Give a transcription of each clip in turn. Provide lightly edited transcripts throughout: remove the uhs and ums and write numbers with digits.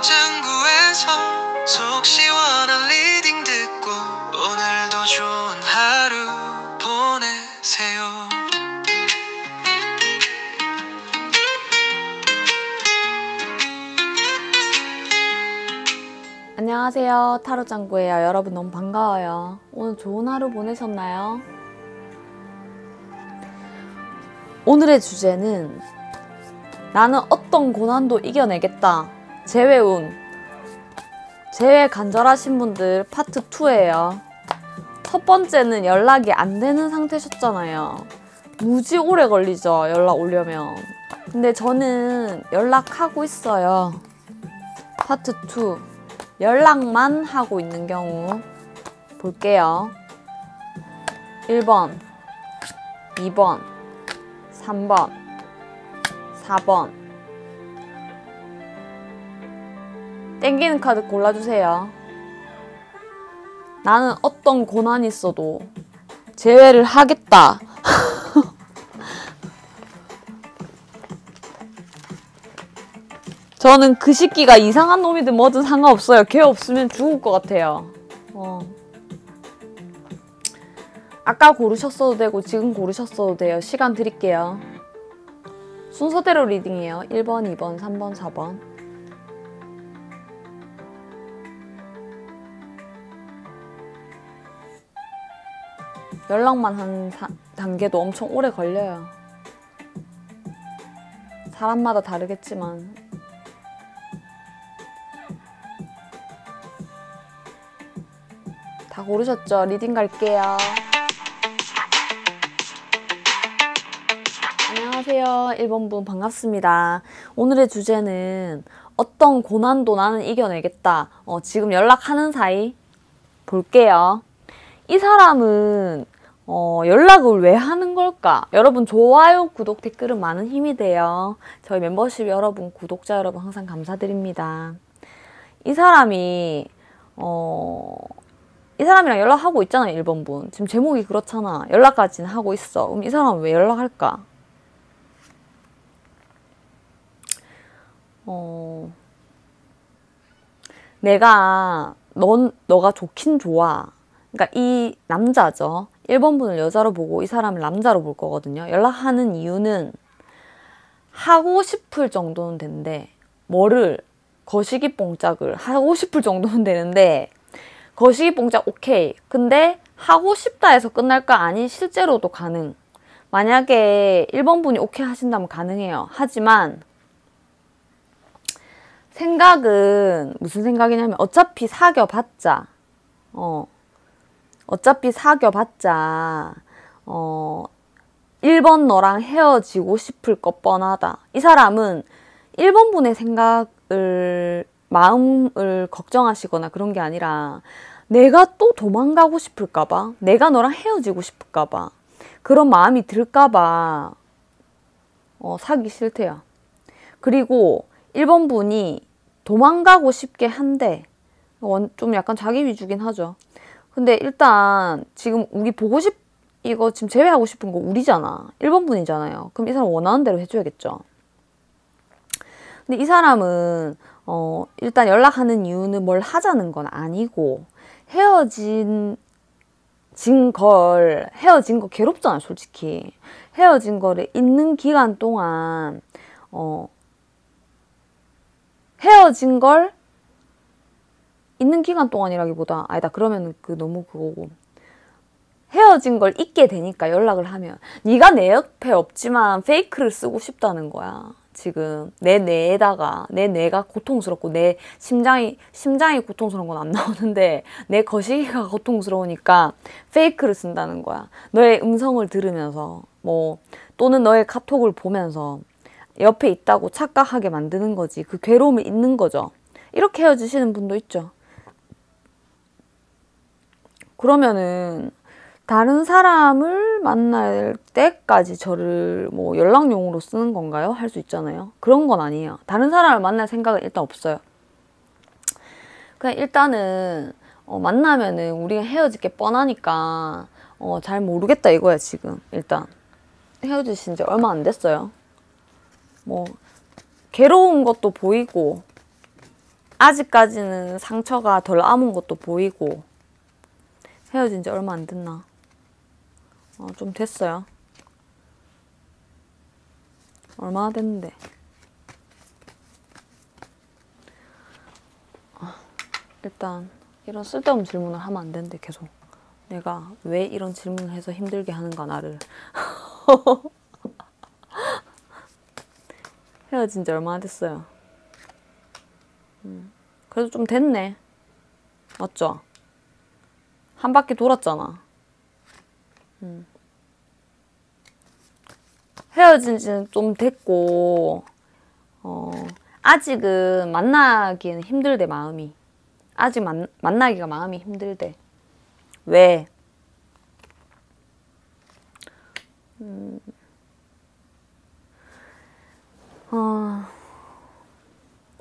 짱구에서 속 시원한 리딩 듣고 오늘도 좋은 하루 보내세요. 안녕하세요, 타로짱구예요. 여러분 너무 반가워요. 오늘 좋은 하루 보내셨나요? 오늘의 주제는 나는 어떤 고난도 이겨내겠다. 재회운. 재회 간절하신 분들 파트 2예요. 첫 번째는 연락이 안 되는 상태셨잖아요. 무지 오래 걸리죠, 연락 오려면. 근데 저는 연락하고 있어요. 파트 2. 연락만 하고 있는 경우 볼게요. 1번, 2번, 3번, 4번. 땡기는 카드 골라주세요. 나는 어떤 고난이 있어도 재회를 하겠다. 저는 그 시기가 이상한 놈이든 뭐든 상관없어요. 걔 없으면 죽을 것 같아요. 아까 고르셨어도 되고 지금 고르셨어도 돼요. 시간 드릴게요. 순서대로 리딩이에요. 1번, 2번, 3번, 4번. 연락만 한 단계도 엄청 오래 걸려요. 사람마다 다르겠지만. 다 고르셨죠? 리딩 갈게요. 안녕하세요. 1번 분 반갑습니다. 오늘의 주제는 어떤 고난도 나는 이겨내겠다. 지금 연락하는 사이 볼게요. 이 사람은 연락을 왜 하는 걸까? 여러분 좋아요, 구독, 댓글은 많은 힘이 돼요. 저희 멤버십 여러분, 구독자 여러분 항상 감사드립니다. 이 사람이 이 사람이랑 연락하고 있잖아요. 1번 분. 지금 제목이 그렇잖아. 연락까지는 하고 있어. 그럼 이 사람은 왜 연락할까? 너가 좋긴 좋아. 그러니까 이 남자죠. 1번 분을 여자로 보고 이 사람을 남자로 볼 거거든요. 연락하는 이유는 하고 싶을 정도는 된대. 뭐를? 거시기 뽕짝을 하고 싶을 정도는 되는데 거시기 뽕짝 오케이. 근데 하고 싶다 해서 끝날까? 아니 실제로도 가능. 만약에 1번 분이 오케이 하신다면 가능해요. 하지만 생각은 무슨 생각이냐면 어차피 사귀어봤자 1번 너랑 헤어지고 싶을 것 뻔하다. 이 사람은 1번 분의 마음을 걱정하시거나 그런 게 아니라 내가 또 도망가고 싶을까봐, 내가 너랑 헤어지고 싶을까봐, 그런 마음이 들까봐 사기 싫대요. 그리고 1번 분이 도망가고 싶게 한데 좀 약간 자기 위주긴 하죠. 근데 일단 지금 우리 이거 지금 제외하고 싶은 거 우리잖아. 1번 분이잖아요. 그럼 이 사람 원하는 대로 해줘야겠죠. 근데 이 사람은 일단 연락하는 이유는 뭘 하자는 건 아니고 헤어진 거 괴롭잖아, 솔직히. 헤어진 거를 있는 기간 동안 헤어진 걸 있는 기간 동안이라기보다 아니다. 그러면 너무 그거고. 헤어진 걸 잊게 되니까 연락을 하면 네가 내 옆에 없지만 페이크를 쓰고 싶다는 거야. 지금 내 뇌가 고통스럽고 내 심장이 고통스러운 건 안 나오는데 내 거시기가 고통스러우니까 페이크를 쓴다는 거야. 너의 음성을 들으면서 또는 너의 카톡을 보면서 옆에 있다고 착각하게 만드는 거지. 그 괴로움을 잊는 거죠. 이렇게 헤어지시는 분도 있죠. 그러면은 다른 사람을 만날 때까지 저를 연락용으로 쓰는 건가요? 할 수 있잖아요. 그런 건 아니에요. 다른 사람을 만날 생각은 일단 없어요. 그냥 일단은 만나면은 우리가 헤어질 게 뻔하니까 잘 모르겠다 이거야. 지금 일단 헤어지신 지 얼마 안 됐어요. 괴로운 것도 보이고 아직까지는 상처가 덜 아문 것도 보이고. 헤어진 지 얼마 안 됐나? 좀 됐어요. 얼마나 됐는데. 일단 이런 쓸데없는 질문을 하면 안 되는데 계속. 내가 왜 이런 질문을 해서 힘들게 하는가 나를. 헤어진 지 얼마나 됐어요. 그래도 좀 됐네. 맞죠? 한 바퀴 돌았잖아. 헤어진 지는 좀 됐고, 아직은 만나기에는 힘들대, 마음이. 아직 만나기가 마음이 힘들대. 왜?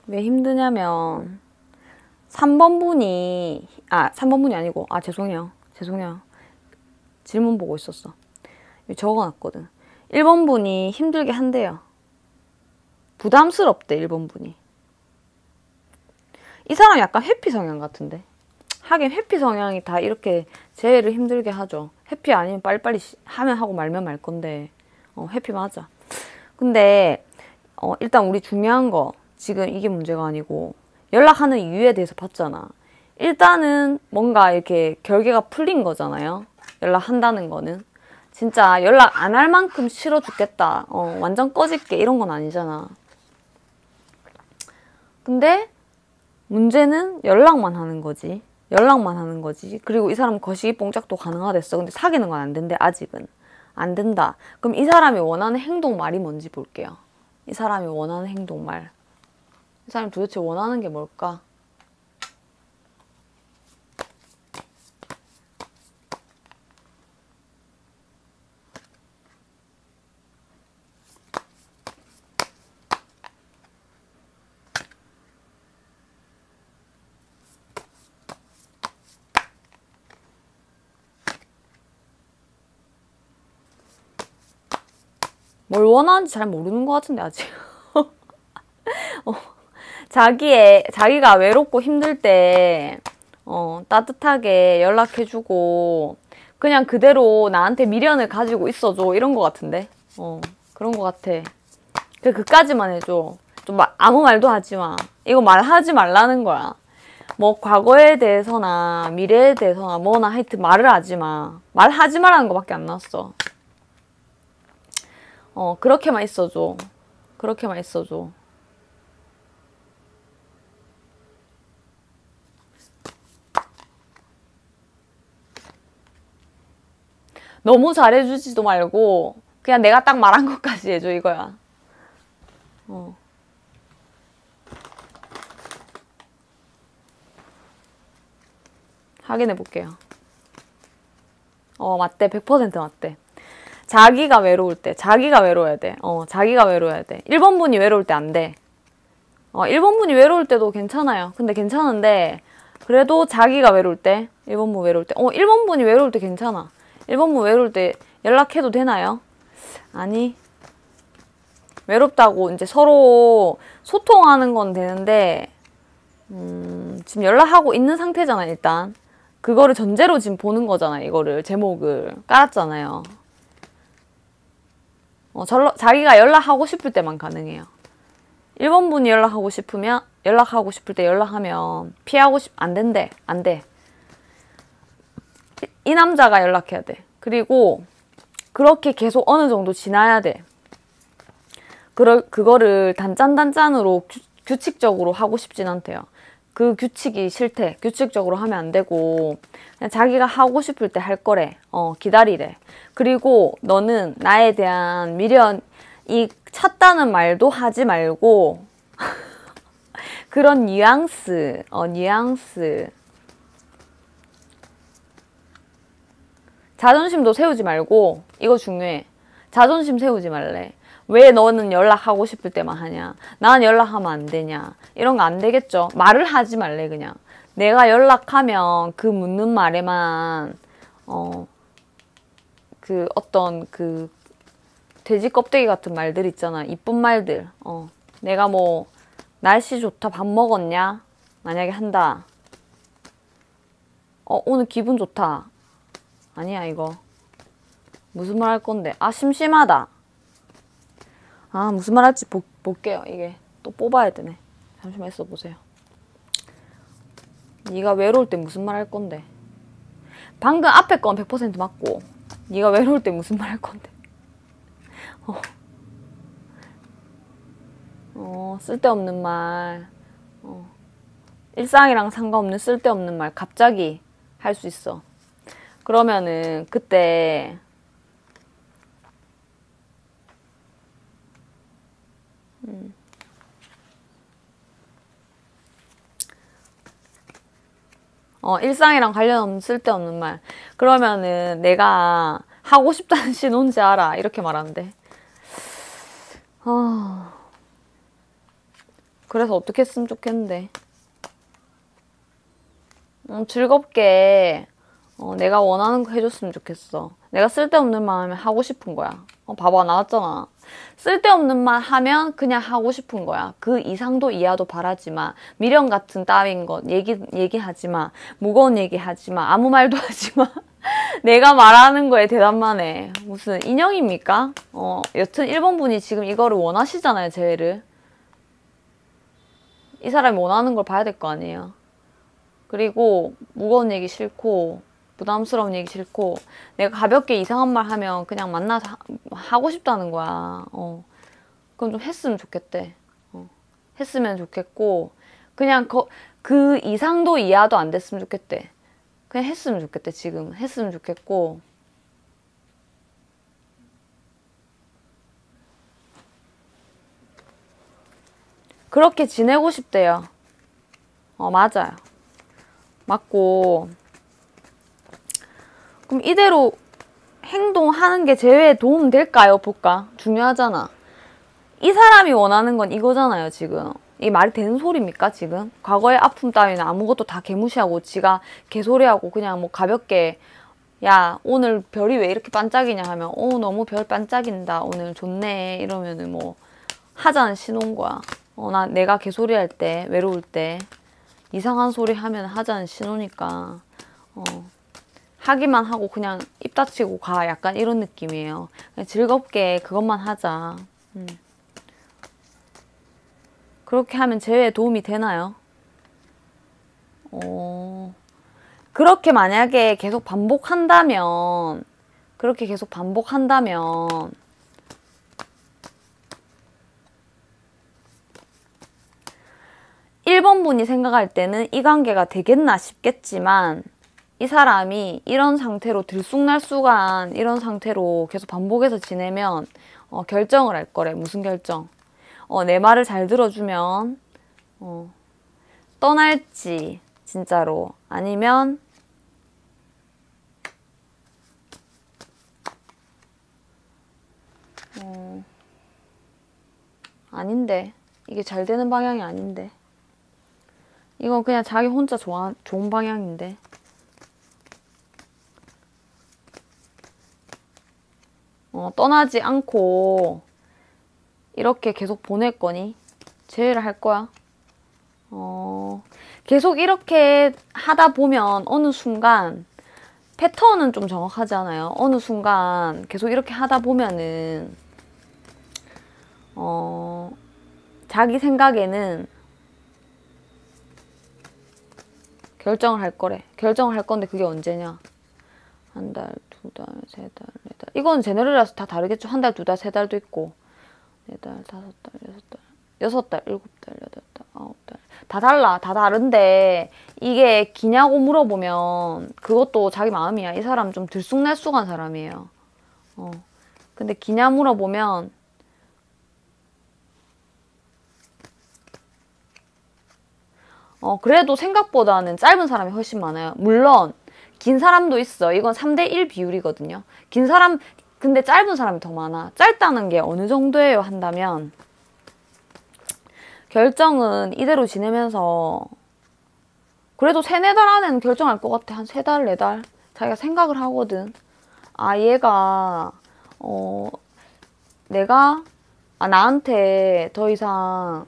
왜 힘드냐면, 3번 분이, 3번 분이 아니고, 죄송해요. 질문 보고 있었어. 적어놨거든. 1번 분이 힘들게 한대요. 부담스럽대, 1번 분이. 이 사람 약간 회피 성향 같은데. 하긴 회피 성향이 다 이렇게 재회를 힘들게 하죠. 회피 아니면 빨리빨리 하면 하고 말면 말 건데. 회피 맞아. 근데 일단 우리 중요한 거, 지금 이게 문제가 아니고 연락하는 이유에 대해서 봤잖아. 일단은 뭔가 이렇게 결계가 풀린 거잖아요. 연락한다는 거는. 진짜 연락 안 할 만큼 싫어 죽겠다. 완전 꺼질게 이런 건 아니잖아. 근데 문제는 연락만 하는 거지. 그리고 이 사람 거시기 뽕짝도 가능하댔어. 근데 사귀는 건 안 된대, 아직은. 안 된다. 그럼 이 사람이 원하는 행동말이 뭔지 볼게요. 이 사람이 원하는 행동말. 이 사람이 도대체 원하는 게 뭘까? 뭘 원하는지 잘 모르는 것 같은데, 아직. 자기가 외롭고 힘들 때, 따뜻하게 연락해주고, 그냥 그대로 나한테 미련을 가지고 있어줘. 이런 것 같은데. 그런 것 같아. 그까지만 해줘. 좀 아무 말도 하지 마. 이거 말하지 말라는 거야. 뭐, 과거에 대해서나, 미래에 대해서나, 뭐나 하여튼 말을 하지 마. 말하지 말라는 거밖에 안 나왔어. 그렇게만 있어줘. 너무 잘해주지도 말고 그냥 내가 딱 말한 것까지 해줘, 이거야. 확인해 볼게요. 맞대. 100% 맞대. 자기가 외로울 때, 자기가 외로워야 돼. 1번 분이 외로울 때 안 돼. 1번 분이 외로울 때도 괜찮아요. 근데 괜찮은데, 그래도 자기가 외로울 때, 1번 분 외로울 때, 1번 분이 외로울 때 괜찮아. 1번 분 외로울 때 연락해도 되나요? 아니. 외롭다고 이제 서로 소통하는 건 되는데, 지금 연락하고 있는 상태잖아, 일단. 그거를 전제로 지금 보는 거잖아, 이거를. 제목을 깔았잖아요. 자기가 연락하고 싶을 때만 가능해요. 1번 분이 연락하고 싶을 때 연락하면 안 된대. 안 돼. 이 남자가 연락해야 돼. 그리고 그렇게 계속 어느 정도 지나야 돼. 그거를 단짠단짠으로 규칙적으로 하고 싶진 않대요. 그 규칙이 싫대. 규칙적으로 하면 안 되고 그냥 자기가 하고 싶을 때 할 거래. 기다리래. 그리고 너는 나에 대한 미련이 찼다는 말도 하지 말고 그런 뉘앙스. 자존심도 세우지 말고, 이거 중요해. 자존심 세우지 말래. 왜 너는 연락하고 싶을 때만 하냐? 난 연락하면 안 되냐? 이런 거 안 되겠죠? 말을 하지 말래, 그냥. 내가 연락하면 그 묻는 말에만, 돼지 껍데기 같은 말들 있잖아. 이쁜 말들. 내가 뭐, 날씨 좋다, 밥 먹었냐? 만약에 한다. 오늘 기분 좋다. 아니야, 이거. 무슨 말 할 건데? 아, 심심하다. 아, 무슨 말 할지 볼게요. 이게 또 뽑아야 되네. 잠시만 있어 보세요. 네가 외로울 때 무슨 말 할 건데? 방금 앞에 건 100% 맞고 네가 외로울 때 무슨 말 할 건데? 쓸데없는 말. 일상이랑 상관없는 쓸데없는 말 갑자기 할 수 있어. 그러면은 그때 일상이랑 관련 없는 쓸데없는 말. 그러면은 내가 하고 싶다는 시 뭔지 알아. 이렇게 말하는데. 그래서 어떻게 했으면 좋겠는데. 즐겁게 내가 원하는 거 해줬으면 좋겠어. 내가 쓸데없는 말 하면 하고 싶은 거야. 봐봐, 나왔잖아. 쓸데없는 말 하면 그냥 하고 싶은 거야. 그 이상도 이하도 바라지 마. 미련 같은 따윈 것 얘기하지 마. 무거운 얘기하지 마. 아무 말도 하지 마. 내가 말하는 거에 대답만 해. 무슨 인형입니까? 여튼 1번 분이 지금 이거를 원하시잖아요, 제외를. 이 사람이 원하는 걸 봐야 될 거 아니에요. 그리고 무거운 얘기 싫고 부담스러운 얘기 싫고 내가 가볍게 이상한 말 하면 그냥 만나서 하고 싶다는 거야. 그럼 좀 했으면 좋겠대. 했으면 좋겠고 그냥 그 이상도 이하도 안 됐으면 좋겠대. 그냥 했으면 좋겠대. 지금 했으면 좋겠고 그렇게 지내고 싶대요. 맞아요. 맞고 그럼 이대로 행동하는 게 재회에 도움 될까요? 볼까? 중요하잖아. 이 사람이 원하는 건 이거잖아요, 지금. 이 말이 되는 소리입니까, 지금? 과거의 아픔 따위는 아무것도 다 개무시하고 지가 개소리하고 그냥 뭐 가볍게 야, 오늘 별이 왜 이렇게 반짝이냐 하면 너무 별 반짝인다. 오늘 좋네. 이러면은 뭐 하자는 신호인 거야. 내가 개소리할 때, 외로울 때 이상한 소리 하면 하자는 신호니까 하기만 하고 그냥 입 닥치고 가. 약간 이런 느낌이에요. 그냥 즐겁게 그것만 하자. 그렇게 하면 재회에 도움이 되나요? 그렇게 만약에 계속 반복한다면 1번 분이 생각할 때는 이 관계가 되겠나 싶겠지만 이 사람이 이런 상태로 들쑥날쑥한 이런 상태로 계속 반복해서 지내면 결정을 할 거래. 무슨 결정? 내 말을 잘 들어주면 떠날지 진짜로 아니면 아닌데 이게 잘 되는 방향이 아닌데 이건 그냥 자기 혼자 좋은 방향인데 떠나지 않고 이렇게 계속 보낼 거니? 제외를 할 거야? 계속 이렇게 하다 보면 어느 순간 패턴은 좀 정확하잖아요. 어느 순간 계속 이렇게 하다 보면은 자기 생각에는 결정을 할 거래. 결정을 할 건데 그게 언제냐? 한 달, 두 달, 세 달, 네 달. 이건 제너럴이라서 다 다르겠죠. 한 달, 두 달, 세 달도 있고. 네 달, 다섯 달, 여섯 달, 일곱 달, 여덟 달, 아홉 달. 다 달라. 다 다른데 이게 기냐고 물어보면 그것도 자기 마음이야. 이 사람 좀 들쑥날쑥한 사람이에요. 근데 기냐 물어보면 그래도 생각보다는 짧은 사람이 훨씬 많아요. 물론 긴 사람도 있어. 이건 3대1 비율이거든요. 긴 사람 근데 짧은 사람이 더 많아. 짧다는 게 어느 정도예요 한다면 결정은 이대로 지내면서 그래도 3, 4달 안에는 결정할 것 같아. 한 3달, 4달 자기가 생각을 하거든. 아 얘가 내가 나한테 더 이상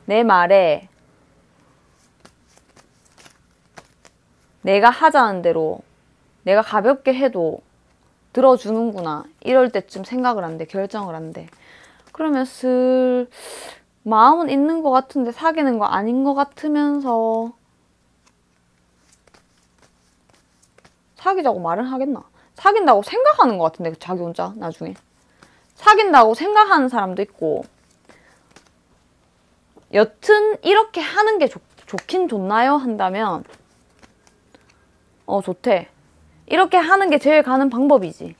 내 말에 내가 하자는 대로 내가 가볍게 해도 들어주는구나. 이럴 때쯤 생각을 한대. 결정을 한대. 그러면 슬 마음은 있는 것 같은데 사귀는 거 아닌 것 같으면서 사귀자고 말은 하겠나? 사귄다고 생각하는 것 같은데 자기 혼자 나중에. 사귄다고 생각하는 사람도 있고 여튼 이렇게 하는 게 좋긴 좋나요? 한다면 좋대. 이렇게 하는 게 제일 가는 방법이지.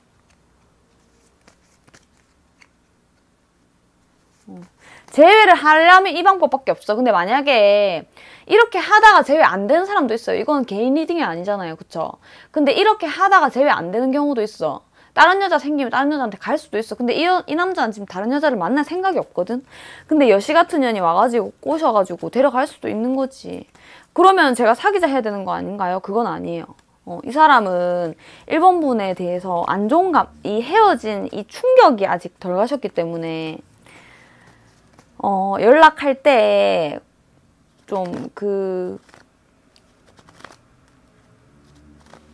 제외를 하려면 이 방법밖에 없어. 근데 만약에 이렇게 하다가 제외 안 되는 사람도 있어요. 이건 개인 리딩이 아니잖아요. 그쵸? 근데 이렇게 하다가 제외 안 되는 경우도 있어. 다른 여자 생기면 다른 여자한테 갈 수도 있어. 근데 이 남자는 지금 다른 여자를 만날 생각이 없거든? 근데 여시 같은 년이 와가지고 꼬셔가지고 데려갈 수도 있는 거지. 그러면 제가 사귀자 해야 되는 거 아닌가요? 그건 아니에요. 이 사람은 1번 분에 대해서 안 좋은 이 헤어진 이 충격이 아직 덜 가셨기 때문에 연락할 때 좀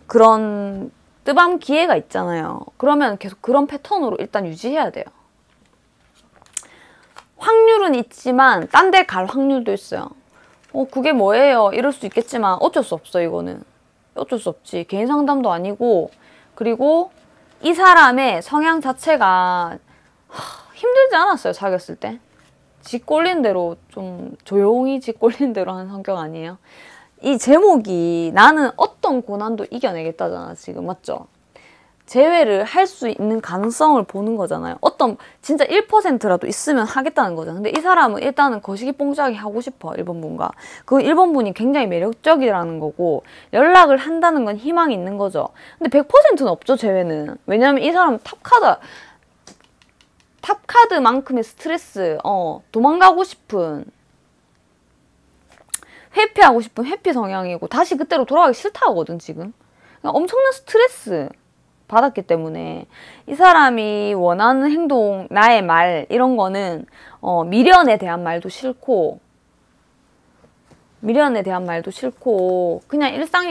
그런 뜨밤 기회가 있잖아요. 그러면 계속 그런 패턴으로 일단 유지해야 돼요. 확률은 있지만 딴 데 갈 확률도 있어요. 그게 뭐예요? 이럴 수 있겠지만 어쩔 수 없어. 이거는 어쩔 수 없지. 개인 상담도 아니고. 그리고 이 사람의 성향 자체가 힘들지 않았어요. 사귀었을 때. 지 꼴린 대로 좀 조용히 지 꼴린 대로 하는 성격 아니에요? 이 제목이 나는 어떤 고난도 이겨내겠다잖아. 지금 맞죠? 재회를 할 수 있는 가능성을 보는 거잖아요. 어떤 진짜 1%라도 있으면 하겠다는 거잖아. 근데 이 사람은 일단은 거시기 뽕짝이 하고 싶어. 1번 분과. 그 1번 분이 굉장히 매력적이라는 거고 연락을 한다는 건 희망이 있는 거죠. 근데 100%는 없죠. 재회는. 왜냐면 이 사람은 탑카드만큼의 스트레스, 도망가고 싶은, 회피하고 싶은 회피 성향이고 다시 그때로 돌아가기 싫다 하거든 지금. 그러니까 엄청난 스트레스 받았기 때문에 이 사람이 원하는 행동, 나의 말 이런 거는 미련에 대한 말도 싫고 그냥 일상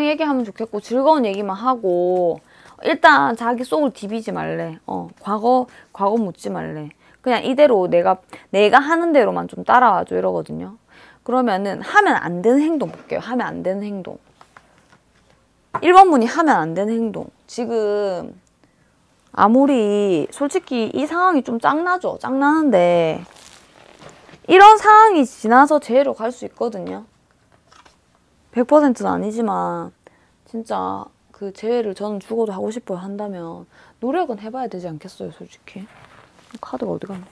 얘기하면 좋겠고 즐거운 얘기만 하고 일단 자기 속을 디비지 말래. 과거 묻지 말래. 그냥 이대로 내가 하는 대로만 좀 따라와줘 이러거든요. 그러면은 하면 안 되는 행동 볼게요. 하면 안 되는 행동. 1번 분이 하면 안 되는 행동. 지금 아무리 솔직히 이 상황이 좀 짱나죠. 짱나는데 이런 상황이 지나서 재회로 갈 수 있거든요. 100%는 아니지만 진짜 그 재회를 저는 죽어도 하고 싶어요 한다면 노력은 해봐야 되지 않겠어요 솔직히. 카드가 어디 갔나?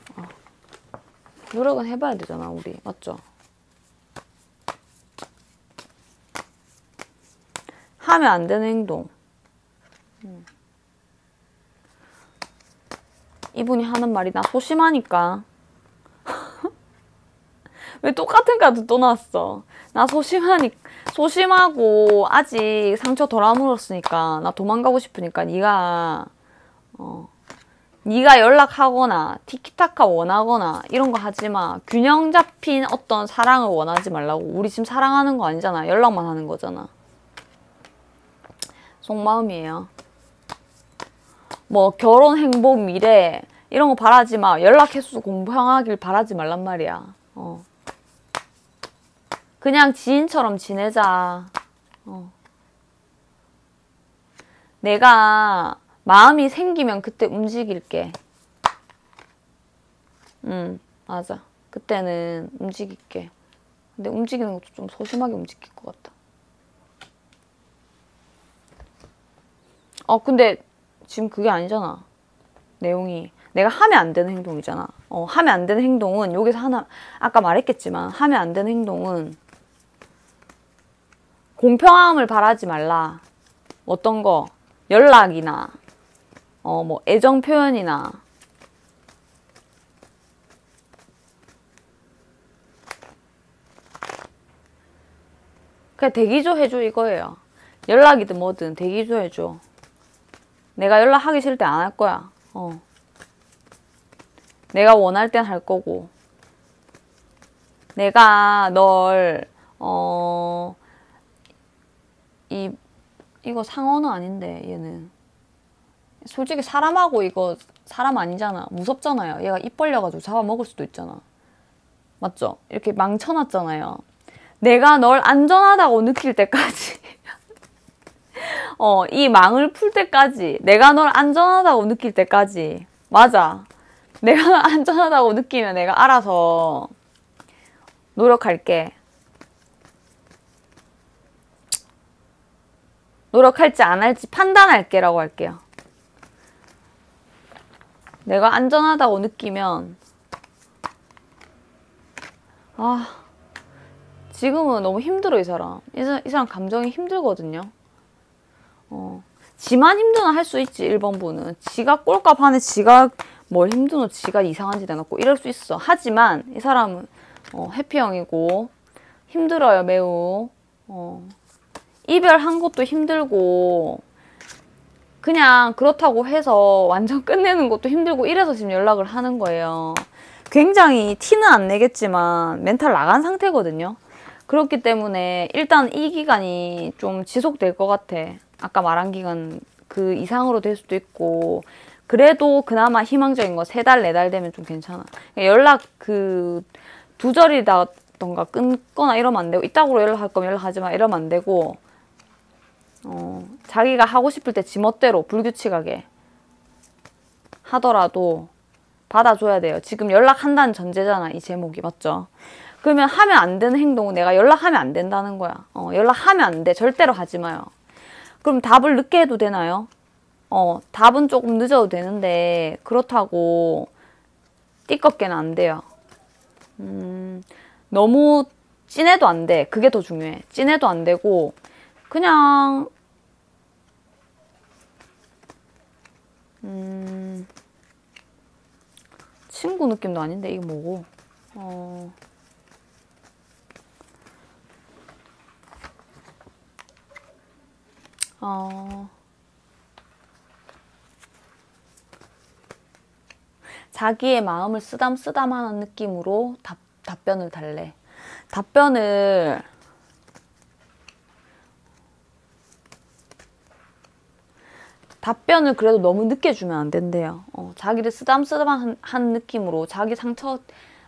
노력은 해봐야 되잖아 우리. 맞죠? 하면 안 되는 행동. 이분이 하는 말이 나 소심하니까. 왜 똑같은 카드 또 나왔어? 나 소심하고 아직 상처 덜 아물었으니까 나 도망가고 싶으니까 네가 연락하거나 티키타카 원하거나 이런 거 하지 마. 균형 잡힌 어떤 사랑을 원하지 말라고. 우리 지금 사랑하는 거 아니잖아. 연락만 하는 거잖아. 속마음이에요. 뭐 결혼, 행복, 미래 이런 거 바라지 마. 연락 횟수 공평하길 바라지 말란 말이야. 그냥 지인처럼 지내자. 내가 마음이 생기면 그때 움직일게. 맞아. 그때는 움직일게. 근데 움직이는 것도 좀 소심하게 움직일 것 같다. 근데 지금 그게 아니잖아. 내용이. 내가 하면 안 되는 행동이잖아. 하면 안 되는 행동은 여기서 하나, 아까 말했겠지만 하면 안 되는 행동은 공평함을 바라지 말라. 어떤 거? 연락이나 뭐 애정 표현이나 그냥 대기조 해줘 이거예요. 연락이든 뭐든 대기조 해줘. 내가 연락하기 싫을 때 안 할 거야. 내가 원할 땐 할 거고 내가 널 이거 상어는 아닌데 얘는 솔직히 사람하고 이거 사람 아니잖아. 무섭잖아요. 얘가 입 벌려가지고 잡아먹을 수도 있잖아. 맞죠? 이렇게 망쳐놨잖아요. 내가 널 안전하다고 느낄 때까지 이 망을 풀 때까지 내가 널 안전하다고 느낄 때까지 맞아. 내가 널 안전하다고 느끼면 내가 알아서 노력할게. 노력할지 안 할지 판단할게 라고 할게요. 내가 안전하다고 느끼면 지금은 너무 힘들어 이 사람. 이 사람 감정이 힘들거든요. 지만 힘드나 할 수 있지. 1번부는 지가 꼴값 하네. 지가 뭘 힘드노. 지가 이상한 짓 해놓고 이럴 수 있어. 하지만 이 사람은 해피형이고 힘들어요 매우. 이별한 것도 힘들고 그냥 그렇다고 해서 완전 끝내는 것도 힘들고 이래서 지금 연락을 하는 거예요. 굉장히 티는 안 내겠지만 멘탈 나간 상태거든요. 그렇기 때문에 일단 이 기간이 좀 지속될 것 같아. 아까 말한 기간 그 이상으로 될 수도 있고 그래도 그나마 희망적인 거 3달, 4달 되면 좀 괜찮아. 연락 두절이다던가 끊거나 이러면 안 되고 이따구로 연락할 거면 연락하지 마 이러면 안 되고 자기가 하고 싶을 때 지멋대로 불규칙하게 하더라도 받아줘야 돼요. 지금 연락한다는 전제잖아 이 제목이. 맞죠? 그러면 하면 안 되는 행동은 내가 연락하면 안 된다는 거야. 연락하면 안 돼. 절대로 하지 마요. 그럼 답을 늦게 해도 되나요? 답은 조금 늦어도 되는데 그렇다고 띠껍게는 안 돼요. 너무 진해도 안 돼. 그게 더 중요해. 진해도 안 되고 그냥 친구 느낌도 아닌데 이게 뭐고 자기의 마음을 쓰담쓰담하는 느낌으로 답변을 달래. 답변을 그래도 너무 늦게 주면 안 된대요. 자기를 쓰담쓰담한 느낌으로 자기 상처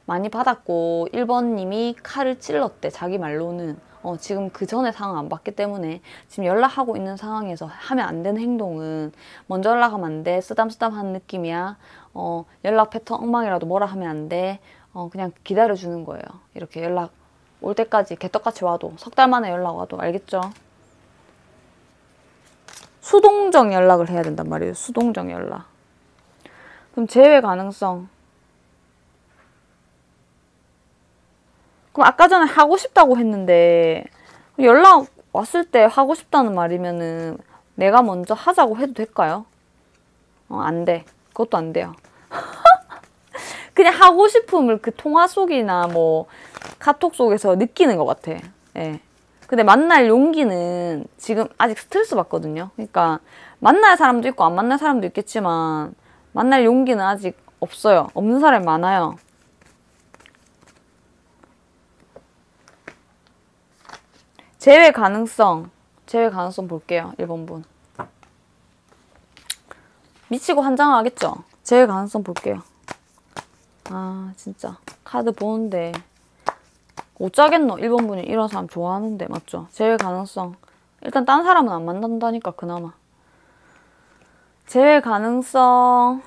많이 받았고 1번님이 칼을 찔렀대. 자기 말로는. 지금 그 전에 상황 안 봤기 때문에 지금 연락하고 있는 상황에서 하면 안 되는 행동은 먼저 연락하면 안 돼. 쓰담쓰담하는 느낌이야. 연락 패턴 엉망이라도 뭐라 하면 안 돼. 그냥 기다려주는 거예요. 이렇게 연락 올 때까지 개떡같이 와도 3달 만에 연락 와도. 알겠죠? 수동적 연락을 해야 된단 말이에요. 수동적 연락. 그럼 재회 가능성. 그럼 아까 전에 하고 싶다고 했는데 연락 왔을 때 하고 싶다는 말이면은 내가 먼저 하자고 해도 될까요? 안 돼. 그것도 안 돼요. 그냥 하고 싶음을 그 통화 속이나 뭐 카톡 속에서 느끼는 것 같아. 예. 근데 만날 용기는 지금 아직 스트레스 받거든요. 그러니까 만날 사람도 있고 안 만날 사람도 있겠지만 만날 용기는 아직 없어요. 없는 사람이 많아요. 재회 가능성 볼게요. 1번 분. 미치고 환장하겠죠? 재회 가능성 볼게요. 진짜 카드 보는데 어쩌겠노? 1번 분이 이런 사람 좋아하는데. 맞죠? 재회 가능성. 일단 딴 사람은 안 만난다니까 그나마. 재회 가능성.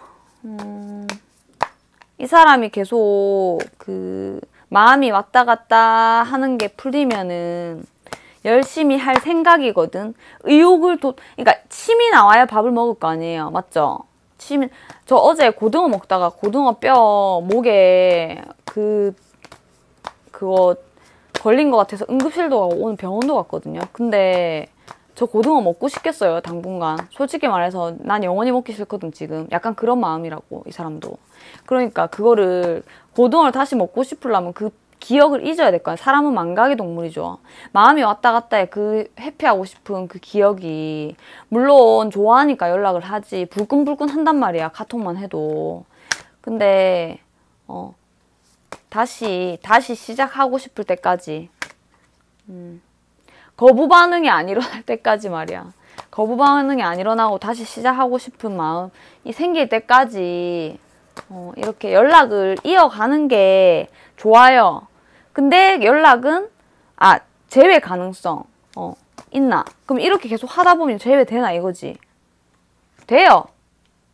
이 사람이 계속 그 마음이 왔다 갔다 하는 게 풀리면은 열심히 할 생각이거든. 그러니까 침이 나와야 밥을 먹을 거 아니에요. 맞죠? 저 어제 고등어 먹다가 고등어 뼈 목에 그거 걸린 것 같아서 응급실도 가고 오늘 병원도 갔거든요. 근데 저 고등어 먹고 싶겠어요, 당분간. 솔직히 말해서 난 영원히 먹기 싫거든, 지금. 약간 그런 마음이라고, 이 사람도. 그러니까 그거를 고등어를 다시 먹고 싶으려면 그 기억을 잊어야 될 거야. 사람은 망각의 동물이죠. 마음이 왔다 갔다 해. 그 회피하고 싶은 그 기억이. 물론 좋아하니까 연락을 하지. 불끈불끈 한단 말이야, 카톡만 해도. 근데 다시 시작하고 싶을 때까지. 거부 반응이 안 일어날 때까지 말이야. 거부 반응이 안 일어나고 다시 시작하고 싶은 마음이 생길 때까지 이렇게 연락을 이어가는 게 좋아요. 근데 연락은 제외 가능성 있나? 그럼 이렇게 계속 하다 보면 제외되나 이거지. 돼요.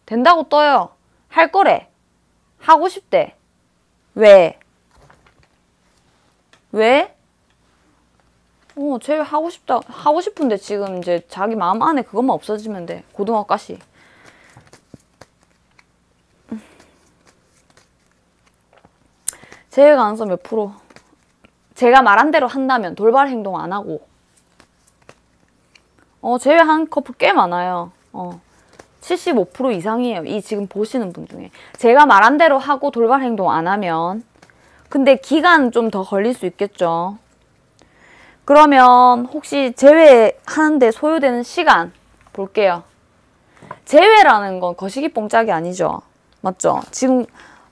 된다고 떠요. 할 거래. 하고 싶대. 왜? 왜? 제외 하고 싶은데 지금 이제 자기 마음 안에 그것만 없어지면 돼. 고등어 가시. 제외 가능성 몇 프로? 제가 말한 대로 한다면 돌발 행동 안 하고. 제외한 커플 꽤 많아요. 75% 이상이에요. 이 지금 보시는 분 중에. 제가 말한 대로 하고 돌발 행동 안 하면. 근데 기간 좀 더 걸릴 수 있겠죠. 그러면 혹시 제외하는데 소요되는 시간 볼게요. 제외라는 건 거시기 뽕짝이 아니죠. 맞죠? 지금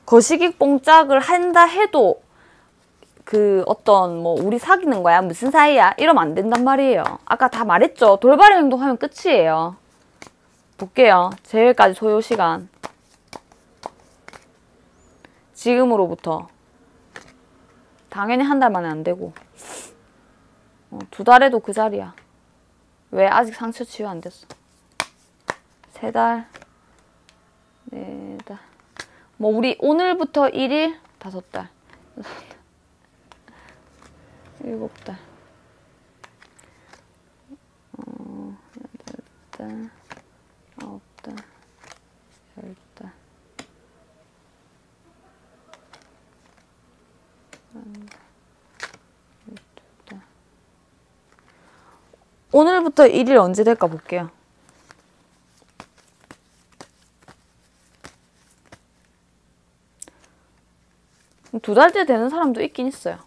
거시기 뽕짝을 한다 해도 우리 사귀는 거야? 무슨 사이야? 이러면 안 된단 말이에요. 아까 다 말했죠. 돌발 행동하면 끝이에요. 볼게요. 제외까지 소요 시간. 지금으로부터. 당연히 한 달 만에 안 되고. 2달에도 그 자리야. 왜? 아직 상처 치유 안 됐어. 3달, 4달. 우리 오늘부터 1일, 5달. 7달. 8달. 9달. 10달. 오늘부터 1일 언제 될까 볼게요. 두 달째 되는 사람도 있긴 있어요.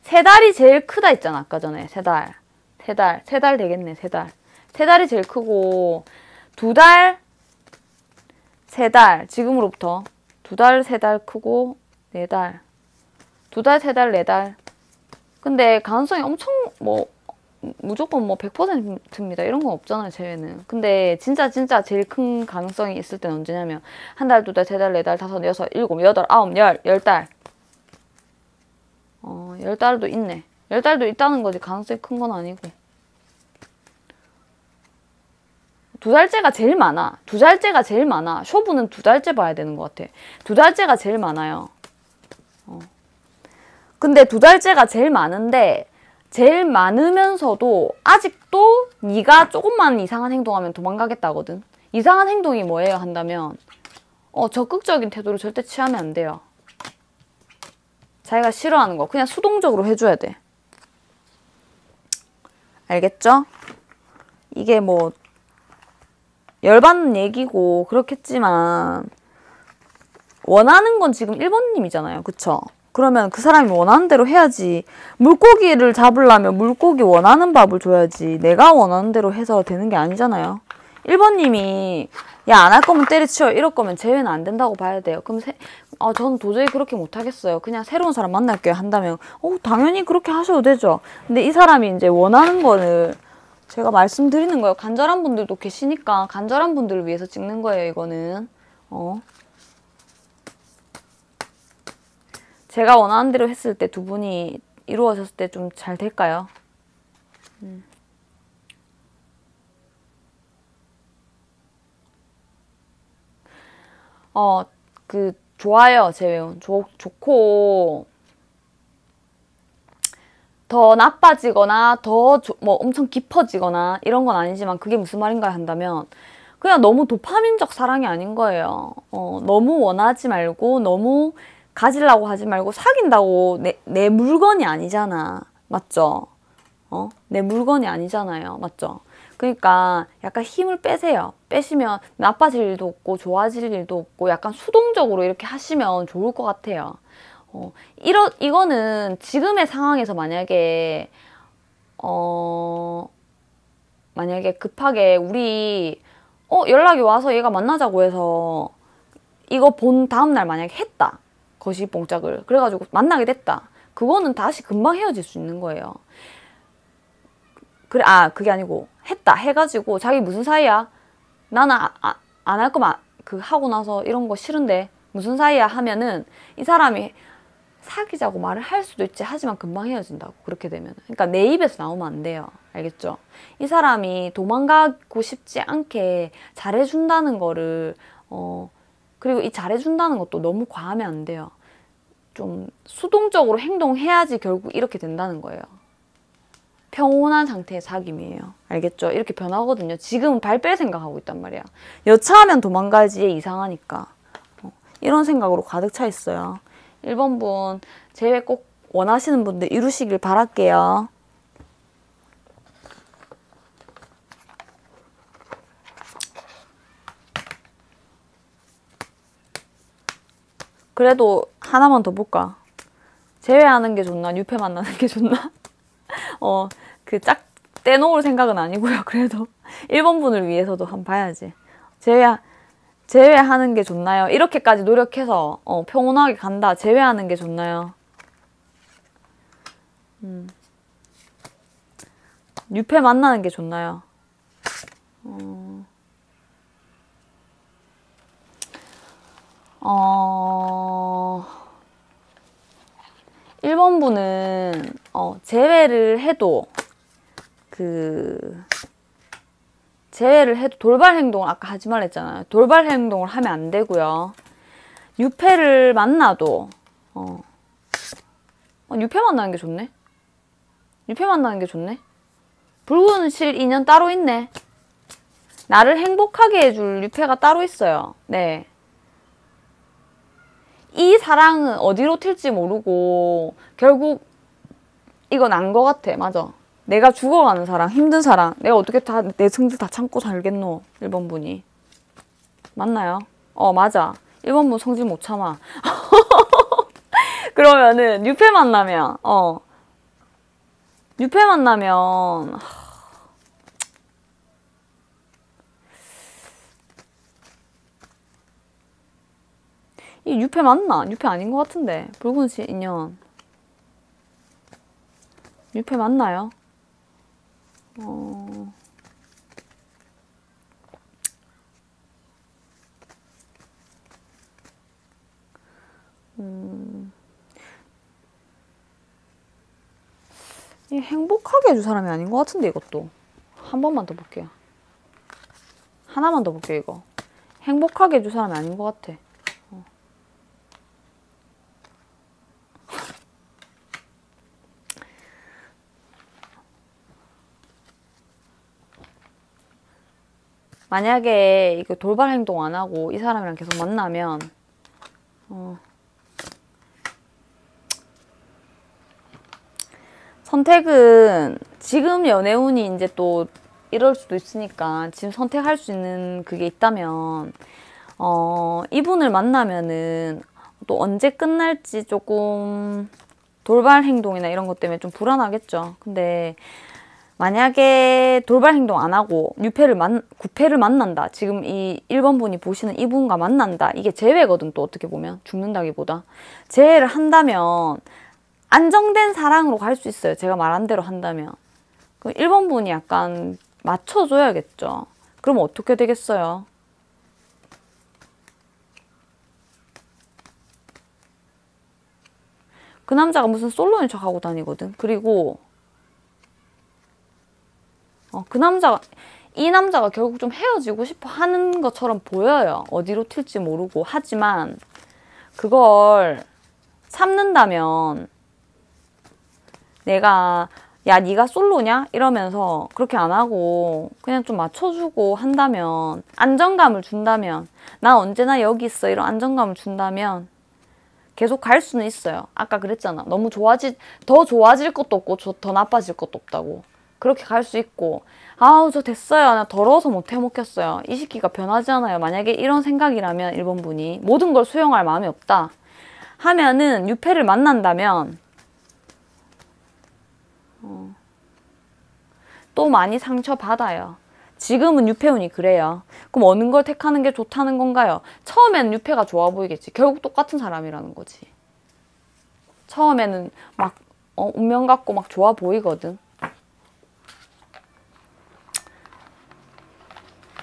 3달이 제일 크다 했잖아, 아까 전에. 3달. 3달 되겠네, 3달. 3달이 제일 크고, 2달, 3달. 지금으로부터. 2달, 3달 크고, 4달. 2달, 3달, 4달. 근데 가능성이 엄청 무조건 100%입니다. 이런 건 없잖아요, 제외는. 근데 진짜 제일 큰 가능성이 있을 때는 언제냐면 1달, 2달, 3달, 4달, 5, 6, 7, 8, 9, 10달. 10달도 있네. 10달도 있다는 거지. 가능성이 큰 건 아니고. 2달째가 제일 많아. 2달째가 제일 많아. 쇼부는 2달째 봐야 되는 것 같아. 2달째가 제일 많아요. 근데 2달째가 제일 많은데 제일 많으면서도 아직도 네가 조금만 이상한 행동하면 도망가겠다거든. 이상한 행동이 뭐예요 한다면 적극적인 태도를 절대 취하면 안 돼요. 자기가 싫어하는 거 그냥 수동적으로 해줘야 돼. 알겠죠? 이게 열받는 얘기고 그렇겠지만 원하는 건 지금 1번님이잖아요. 그쵸? 그러면 그 사람이 원하는 대로 해야지. 물고기를 잡으려면 물고기 원하는 밥을 줘야지. 내가 원하는 대로 해서 되는 게 아니잖아요. 1번님이 야, 안 할 거면 때려치워. 이럴 거면 제외는 안 된다고 봐야 돼요. 그럼 저는 도저히 그렇게 못하겠어요. 그냥 새로운 사람 만날게요 한다면 당연히 그렇게 하셔도 되죠. 근데 이 사람이 이제 원하는 거를 제가 말씀드리는 거예요. 간절한 분들도 계시니까 간절한 분들을 위해서 찍는 거예요. 이거는 제가 원하는 대로 했을 때 두 분이 이루어졌을 때 좀 잘 될까요? 좋아요, 재회원. 좋고, 더 나빠지거나, 엄청 깊어지거나, 이런 건 아니지만, 그게 무슨 말인가 한다면, 그냥 너무 도파민적 사랑이 아닌 거예요. 너무 원하지 말고, 너무 가지려고 하지 말고, 사귄다고 내 물건이 아니잖아. 맞죠? 내 물건이 아니잖아요. 맞죠? 그러니까 약간 힘을 빼세요. 빼시면 나빠질 일도 없고 좋아질 일도 없고 약간 수동적으로 이렇게 하시면 좋을 것 같아요. 이거는 지금의 상황에서 만약에 급하게 우리 연락이 와서 얘가 만나자고 해서 이거 본 다음날 만약에 했다. 거시봉짝을. 그래가지고 만나게 됐다. 그거는 다시 금방 헤어질 수 있는 거예요. 그래, 그게 아니고 했다 해가지고 자기 무슨 사이야? 나는 안 할 거면 하고 나서 이런 거 싫은데 무슨 사이야 하면은 이 사람이 사귀자고 말을 할 수도 있지. 하지만 금방 헤어진다고, 그렇게 되면. 그러니까 내 입에서 나오면 안 돼요. 알겠죠? 이 사람이 도망가고 싶지 않게 잘해준다는 거를 그리고 이 잘해준다는 것도 너무 과하면 안 돼요. 좀 수동적으로 행동해야지 결국 이렇게 된다는 거예요. 평온한 상태의 사귐이에요. 알겠죠? 이렇게 변하거든요. 지금은 발 뺄 생각하고 있단 말이야. 여차하면 도망가지, 이상하니까. 이런 생각으로 가득 차 있어요. 1번 분 제외 꼭 원하시는 분들 이루시길 바랄게요. 그래도 하나만 더 볼까? 제외하는 게 좋나? 뉴페 만나는 게 좋나? 짝 떼놓을 생각은 아니고요. 그래도 1번 분을 위해서도 한번 봐야지. 제외하는 게 좋나요? 이렇게까지 노력해서 평온하게 간다. 제외하는 게 좋나요? 뉴페 만나는 게 좋나요? 1번 분은 제외를 해도 돌발 행동을 아까 하지 말랬잖아요. 돌발 행동을 하면 안 되고요. 뉴페를 만나도 뉴페 만나는 게 좋네. 뉴페 만나는 게 좋네. 붉은 실 인연 따로 있네. 나를 행복하게 해줄 뉴페가 따로 있어요. 네. 이 사랑은 어디로 튈지 모르고 결국 이건 안 거 같아. 맞아. 내가 죽어가는 사랑, 힘든 사랑. 내가 어떻게 다 내 성질 다 참고 살겠노. 1번 분이. 맞나요? 맞아. 1번 분 성질 못 참아. 그러면은 뉴페 만나면 이 뉴페 맞나? 뉴페 아닌 것 같은데. 붉은 실 인연. 뉴페 맞나요? 이 행복하게 해줄 사람이 아닌 것 같은데, 이것도. 한 번만 더 볼게요. 하나만 더 볼게요, 이거. 행복하게 해줄 사람이 아닌 것 같아. 만약에 이거 돌발 행동 안 하고 이 사람이랑 계속 만나면 선택은 지금 연애운이 이제 또 이럴 수도 있으니까 지금 선택할 수 있는 그게 있다면 이분을 만나면은 또 언제 끝날지 조금 돌발 행동이나 이런 것 때문에 좀 불안하겠죠. 근데 만약에 돌발 행동 안 하고 구패를 만난다. 지금 이 1번 분이 보시는 이분과 만난다. 이게 재회거든. 또 어떻게 보면 죽는다기보다 재회를 한다면 안정된 사랑으로 갈 수 있어요. 제가 말한 대로 한다면. 그럼 1번 분이 약간 맞춰줘야겠죠. 그럼 어떻게 되겠어요? 그 남자가 무슨 솔로인 척하고 다니거든. 그리고 이 남자가 결국 좀 헤어지고 싶어 하는 것처럼 보여요. 어디로 튈지 모르고. 하지만 그걸 참는다면 내가 야 네가 솔로냐? 이러면서 그렇게 안 하고 그냥 좀 맞춰주고 한다면, 안정감을 준다면, 나 언제나 여기 있어 이런 안정감을 준다면 계속 갈 수는 있어요. 아까 그랬잖아. 너무 더 좋아질 것도 없고 더 나빠질 것도 없다고. 그렇게 갈 수 있고, 아우 저 됐어요. 나 더러워서 못 해먹겠어요. 이 시기가 변하지 않아요. 만약에 이런 생각이라면 1번 분이 모든 걸 수용할 마음이 없다 하면은 유패를 만난다면 또 많이 상처받아요. 지금은 유패운이 그래요. 그럼 어느 걸 택하는 게 좋다는 건가요? 처음에는 유패가 좋아 보이겠지. 결국 똑같은 사람이라는 거지. 처음에는 막 운명 같고 막 좋아 보이거든.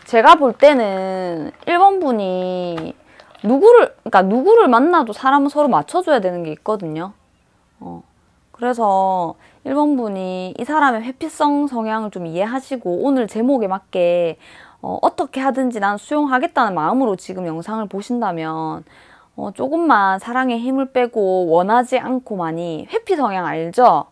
제가 볼 때는 1번 분이 누구를 만나도 사람은 서로 맞춰줘야 되는 게 있거든요. 그래서 1번 분이 이 사람의 회피성 성향을 좀 이해하시고 오늘 제목에 맞게 어떻게 하든지 난 수용하겠다는 마음으로 지금 영상을 보신다면 조금만 사랑에 힘을 빼고 원하지 않고만이 회피 성향 알죠?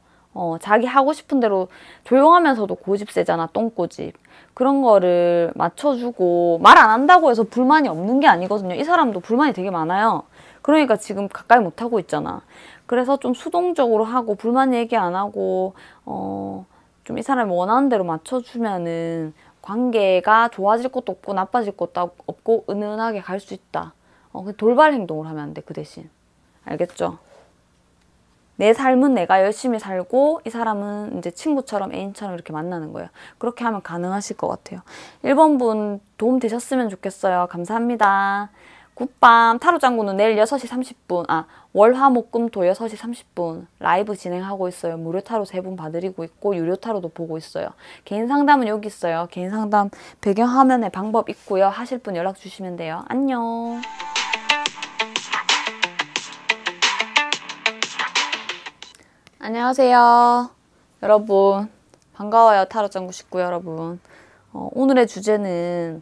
자기 하고 싶은 대로 조용하면서도 고집 세잖아, 똥고집. 그런 거를 맞춰주고 말 안 한다고 해서 불만이 없는 게 아니거든요. 이 사람도 불만이 되게 많아요. 그러니까 지금 가까이 못 하고 있잖아. 그래서 좀 수동적으로 하고 불만 얘기 안 하고 좀 이 사람이 원하는 대로 맞춰주면은 관계가 좋아질 것도 없고 나빠질 것도 없고 은은하게 갈 수 있다. 돌발 행동을 하면 안 돼, 그 대신. 알겠죠? 내 삶은 내가 열심히 살고 이 사람은 이제 친구처럼 애인처럼 이렇게 만나는 거예요. 그렇게 하면 가능하실 것 같아요. 1번 분 도움 되셨으면 좋겠어요. 감사합니다. 굿밤. 타로 짱구는 내일 6시 30분 월, 화, 목, 금, 토 6시 30분 라이브 진행하고 있어요. 무료 타로 3분 봐드리고 있고 유료 타로도 보고 있어요. 개인 상담은 여기 있어요. 개인 상담 배경 화면에 방법 있고요. 하실 분 연락 주시면 돼요. 안녕. 안녕하세요. 여러분 반가워요. 타로 짱구 식구 여러분. 오늘의 주제는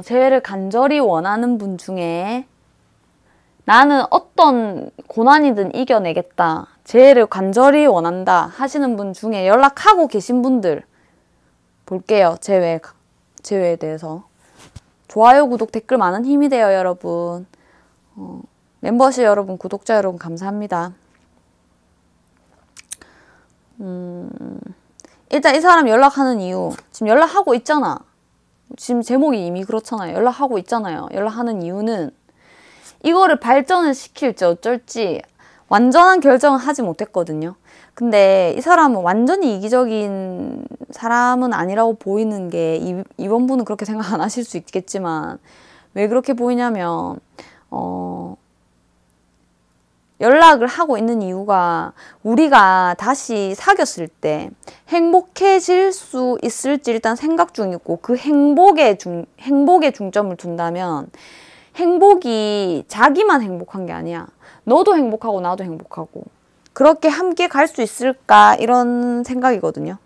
재회를 간절히 원하는 분 중에 나는 어떤 고난이든 이겨내겠다. 재회를 간절히 원한다 하시는 분 중에 연락하고 계신 분들 볼게요. 재회에 대해서. 좋아요, 구독, 댓글 많은 힘이 돼요, 여러분. 멤버십 여러분, 구독자 여러분 감사합니다. 일단 이 사람 연락하는 이유, 지금 연락하고 있잖아. 지금 제목이 이미 그렇잖아요. 연락하고 있잖아요. 연락하는 이유는 이거를 발전을 시킬지 어쩔지 완전한 결정은 하지 못했거든요. 근데 이 사람은 완전히 이기적인 사람은 아니라고 보이는 게 이번 분은 그렇게 생각 안 하실 수 있겠지만 왜 그렇게 보이냐면 연락을 하고 있는 이유가 우리가 다시 사귀었을 때 행복해질 수 있을지 일단 생각 중이고 그 행복에 중점을 둔다면 행복이 자기만 행복한 게 아니야. 너도 행복하고 나도 행복하고 그렇게 함께 갈 수 있을까 이런 생각이거든요.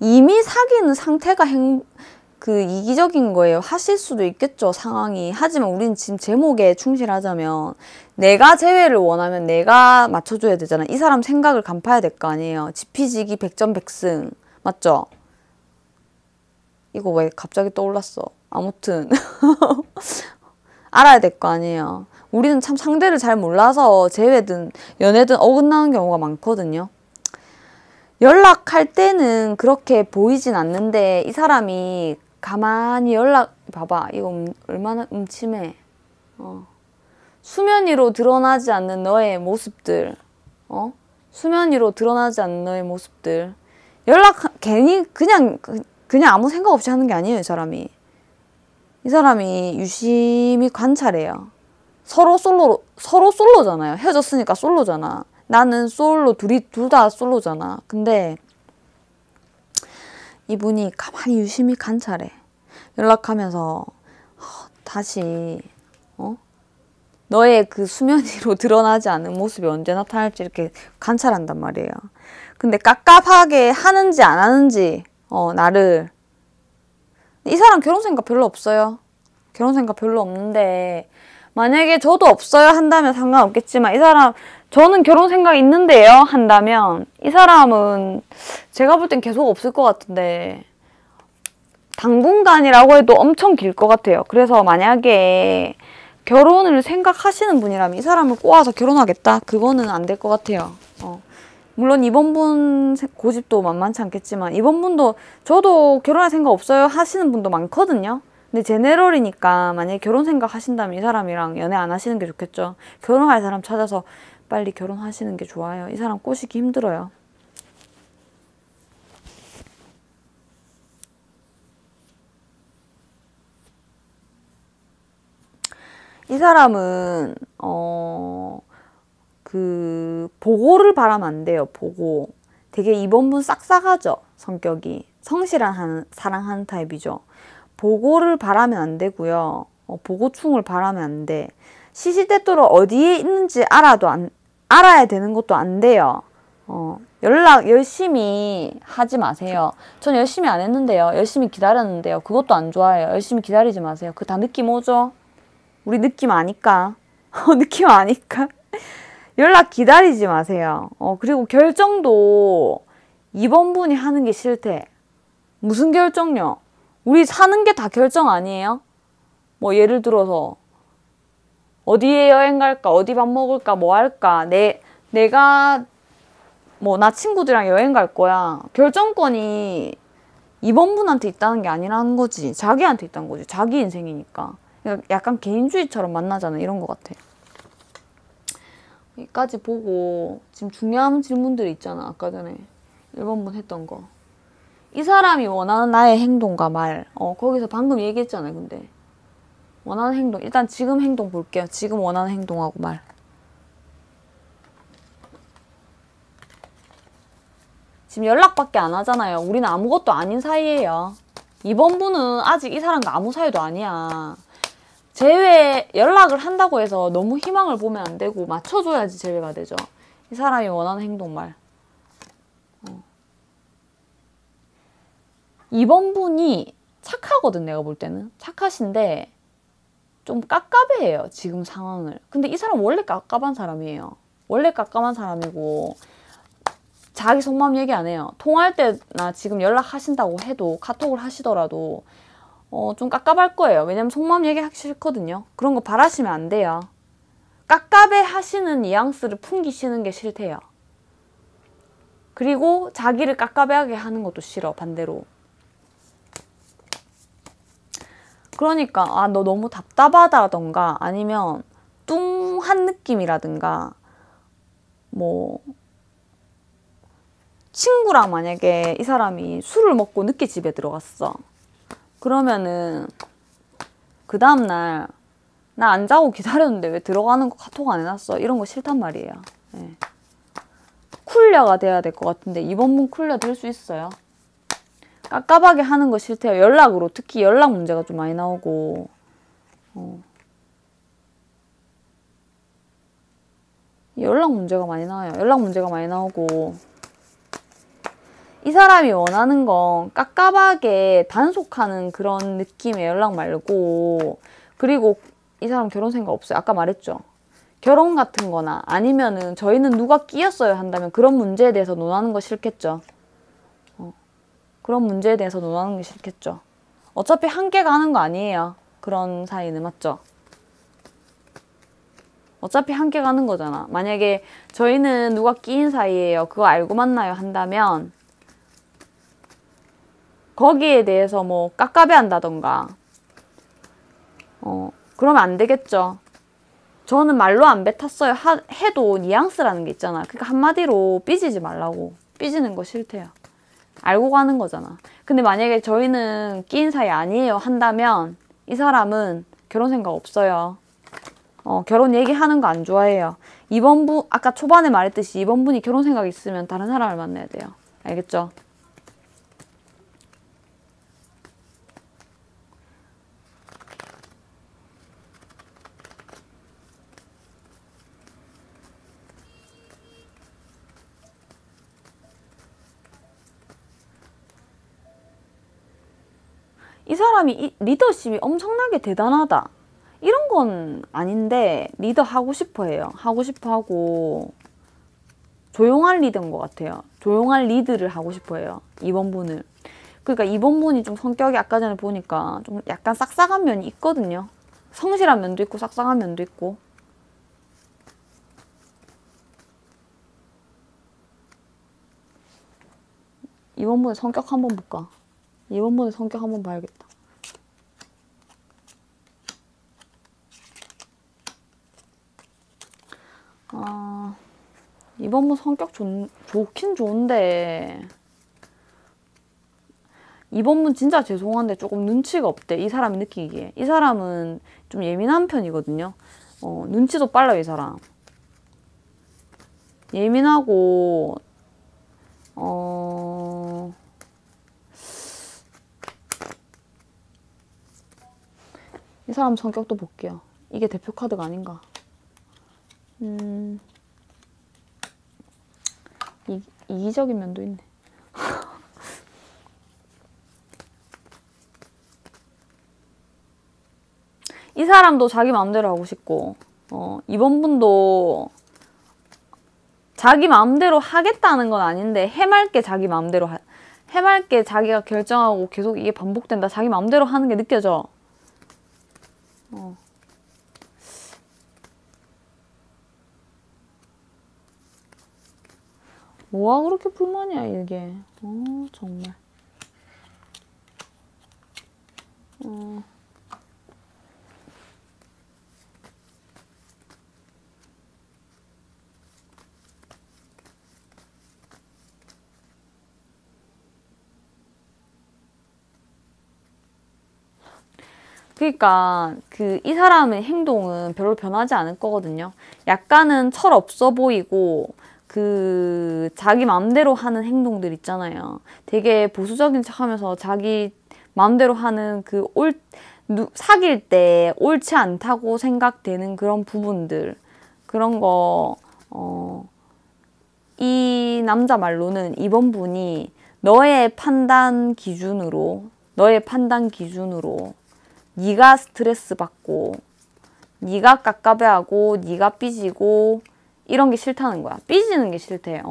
이미 사귀는 상태가 이기적인 거예요. 하실 수도 있겠죠, 상황이. 하지만 우리는 지금 제목에 충실하자면 내가 재회를 원하면 내가 맞춰줘야 되잖아. 이 사람 생각을 간파해야 될 거 아니에요. 지피지기 백전백승. 맞죠? 이거 왜 갑자기 떠올랐어? 아무튼 알아야 될 거 아니에요. 우리는 참 상대를 잘 몰라서 재회든 연애든 어긋나는 경우가 많거든요. 연락할 때는 그렇게 보이진 않는데 이 사람이 가만히 봐봐. 이거 얼마나 음침해. 수면 위로 드러나지 않는 너의 모습들. 수면 위로 드러나지 않는 너의 모습들. 괜히 그냥 아무 생각 없이 하는 게 아니에요, 이 사람이. 이 사람이 유심히 관찰해요. 서로 솔로잖아요. 헤어졌으니까 솔로잖아. 나는 솔로, 둘 다 솔로잖아. 근데 이분이 가만히 유심히 관찰해. 연락하면서 다시 너의 그 수면 위로 드러나지 않은 모습이 언제 나타날지 이렇게 관찰한단 말이에요. 근데 깝깝하게 하는지 안 하는지 나를. 이 사람 결혼 생각 별로 없어요. 결혼 생각 별로 없는데 만약에 저도 없어요 한다면 상관없겠지만 이 사람 저는 결혼 생각 있는데요 한다면 이 사람은 제가 볼 땐 계속 없을 것 같은데 당분간이라고 해도 엄청 길 것 같아요. 그래서 만약에 결혼을 생각하시는 분이라면 이 사람을 꼬아서 결혼하겠다? 그거는 안 될 것 같아요. 물론 이번 분 고집도 만만치 않겠지만 이번 분도 저도 결혼할 생각 없어요 하시는 분도 많거든요. 근데 제네럴이니까 만약에 결혼 생각 하신다면 이 사람이랑 연애 안 하시는 게 좋겠죠. 결혼할 사람 찾아서 빨리 결혼하시는 게 좋아요. 이 사람 꼬시기 힘들어요. 이 사람은 보고를 바라면 안 돼요. 보고. 되게 2번분 싹싹하죠. 성격이. 성실한 사랑하는 타입이죠. 보고를 바라면 안 되고요. 보고충을 바라면 안 돼. 시시때때로 어디에 있는지 알아야 되는 것도 안 돼요. 연락 열심히 하지 마세요. 전 열심히 안 했는데요. 열심히 기다렸는데요. 그것도 안 좋아해요. 열심히 기다리지 마세요. 그 다 느낌 오죠? 우리 느낌 아니까. 느낌 아니까. 연락 기다리지 마세요. 그리고 결정도 2번 분이 하는 게 싫대. 무슨 결정요? 우리 사는 게 다 결정 아니에요? 뭐 예를 들어서 어디에 여행 갈까? 어디 밥 먹을까? 뭐 할까? 내가 뭐 나 친구들이랑 여행 갈 거야. 결정권이 2번 분한테 있다는 게 아니라는 거지. 자기한테 있다는 거지. 자기 인생이니까. 약간 개인주의처럼 만나잖아. 이런 것 같아. 여기까지 보고 지금 중요한 질문들이 있잖아. 아까 전에 1번 분 했던 거. 이 사람이 원하는 나의 행동과 말. 거기서 방금 얘기했잖아요. 근데 원하는 행동. 일단 지금 행동 볼게요. 지금 원하는 행동하고 말. 지금 연락밖에 안 하잖아요. 우리는 아무것도 아닌 사이예요. 2번 분은 아직 이 사람과 아무 사이도 아니야. 연락을 한다고 해서 너무 희망을 보면 안 되고 맞춰줘야지 제외가 되죠. 이 사람이 원하는 행동 말. 2번 분이 착하거든, 내가 볼 때는. 착하신데 좀 깝깝해요, 지금 상황을. 근데 이 사람 원래 깝깝한 사람이에요. 원래 깝깝한 사람이고 자기 속마음 얘기 안 해요. 통화할 때나 지금 연락하신다고 해도 카톡을 하시더라도 좀 깝깝할 거예요. 왜냐면 속마음 얘기하기 싫거든요. 그런 거 바라시면 안 돼요. 깝깝해 하시는 뉘앙스를 풍기시는 게 싫대요. 그리고 자기를 깝깝해하게 하는 것도 싫어, 반대로. 그러니까 너 너무 답답하다던가 아니면 뚱한 느낌이라든가 뭐 친구랑 만약에 이 사람이 술을 먹고 늦게 집에 들어갔어. 그러면은 그 다음날 나 안 자고 기다렸는데 왜 들어가는 거 카톡 안 해놨어? 이런 거 싫단 말이에요. 네. 쿨려가 돼야 될 것 같은데 2번 분 쿨려 될 수 있어요. 깝깝하게 하는 거 싫대요. 연락으로. 특히 연락 문제가 좀 많이 나오고 연락 문제가 많이 나와요. 연락 문제가 많이 나오고 이 사람이 원하는 건 깝깝하게 단속하는 그런 느낌의 연락 말고 그리고 이 사람 결혼 생각 없어요. 아까 말했죠. 결혼 같은 거나 아니면은 저희는 누가 끼었어요 한다면 그런 문제에 대해서 논하는 거 싫겠죠. 그런 문제에 대해서 논하는 게 싫겠죠. 어차피 함께 가는 거 아니에요. 그런 사이는 맞죠? 어차피 함께 가는 거잖아. 만약에 저희는 누가 끼인 사이예요. 그거 알고 만나요 한다면 거기에 대해서 뭐 깝깝해 한다던가 그러면 안 되겠죠. 저는 말로 안 뱉었어요 해도 뉘앙스라는 게 있잖아. 그러니까 한마디로 삐지지 말라고. 삐지는 거 싫대요. 알고 가는 거잖아. 근데 만약에 저희는 끼인 사이 아니에요 한다면 이 사람은 결혼 생각 없어요. 결혼 얘기하는 거 안 좋아해요. 2번 분, 아까 초반에 말했듯이 2번 분이 결혼 생각 있으면 다른 사람을 만나야 돼요. 알겠죠? 이 사람이 리더십이 엄청나게 대단하다. 이런 건 아닌데 리더 하고 싶어 해요. 하고 싶어 하고 조용한 리더인 것 같아요. 조용한 리드를 하고 싶어 해요. 2번 분을. 그러니까 2번 분이 좀 성격이 아까 전에 보니까 좀 약간 싹싹한 면이 있거든요. 성실한 면도 있고 싹싹한 면도 있고. 2번 분의 성격 한번 볼까? 2번 분의 성격 한번 봐야겠다. 이번 분 성격 좋긴 좋은데 이번 분 진짜 죄송한데 조금 눈치가 없대. 이 사람이 느끼기에. 이 사람은 좀 예민한 편이거든요. 눈치도 빨라요, 이 사람. 예민하고 이 사람 성격도 볼게요. 이게 대표 카드가 아닌가. 이기적인 면도 있네. 이 사람도 자기 마음대로 하고 싶고, 이번 분도 자기 마음대로 하겠다는 건 아닌데, 해맑게 자기 마음대로 해맑게 자기가 결정하고 계속 이게 반복된다. 자기 마음대로 하는 게 느껴져. 뭐가 그렇게 불만이야, 이게. 정말. 그러니까 이 사람의 행동은 별로 변하지 않을 거거든요. 약간은 철없어 보이고 자기 마음대로 하는 행동들 있잖아요. 되게 보수적인 척하면서 자기 마음대로 하는 사귈 때 옳지 않다고 생각되는 그런 부분들, 그런 거 이 남자 말로는 이번 분이 너의 판단 기준으로 네가 스트레스 받고 네가 깝깝해하고 네가 삐지고 이런 게 싫다는 거야. 삐지는 게 싫대.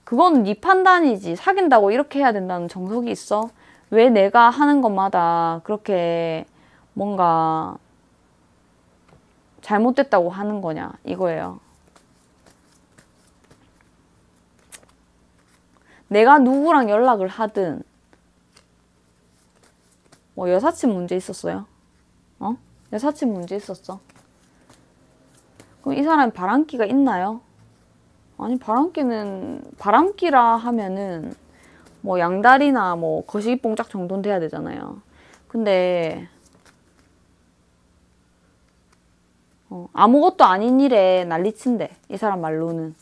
그건 네 판단이지. 사귄다고 이렇게 해야 된다는 정석이 있어? 왜 내가 하는 것마다 그렇게 뭔가 잘못됐다고 하는 거냐 이거예요. 내가 누구랑 연락을 하든 뭐 여사친 문제 있었어요? 여사친 문제 있었어? 그럼 이 사람이 바람기가 있나요? 아니, 바람기라 하면은 뭐 양다리나 뭐 거시기뽕짝 정도는 돼야 되잖아요. 근데 아무것도 아닌 일에 난리친대. 이 사람 말로는.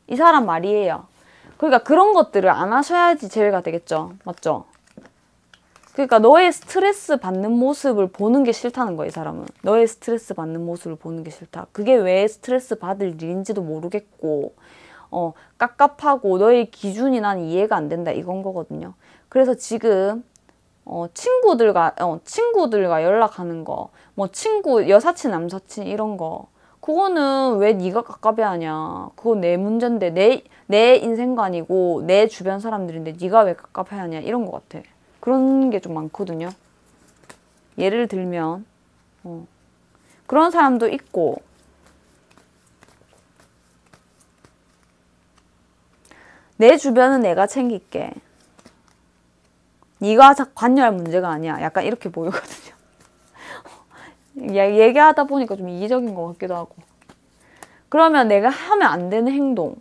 이 사람 말이에요. 그러니까 그런 것들을 안 하셔야지 제외가 되겠죠. 맞죠? 그러니까 너의 스트레스 받는 모습을 보는 게 싫다는 거야, 이 사람은. 너의 스트레스 받는 모습을 보는 게 싫다. 그게 왜 스트레스 받을 일인지도 모르겠고, 깝깝하고 너의 기준이 난 이해가 안 된다, 이건 거거든요. 그래서 지금, 친구들과 연락하는 거, 뭐 여사친, 남사친 이런 거, 그거는 왜 네가 깝깝해하냐. 그거 내 문제인데, 내 인생관이고, 내 주변 사람들인데 네가 왜 깝깝해하냐, 이런 거 같아. 그런 게 좀 많거든요. 예를 들면 그런 사람도 있고, 내 주변은 내가 챙길게. 네가 관여할 문제가 아니야. 약간 이렇게 보이거든요. 얘기하다 보니까 좀 이기적인 것 같기도 하고. 그러면 내가 하면 안 되는 행동.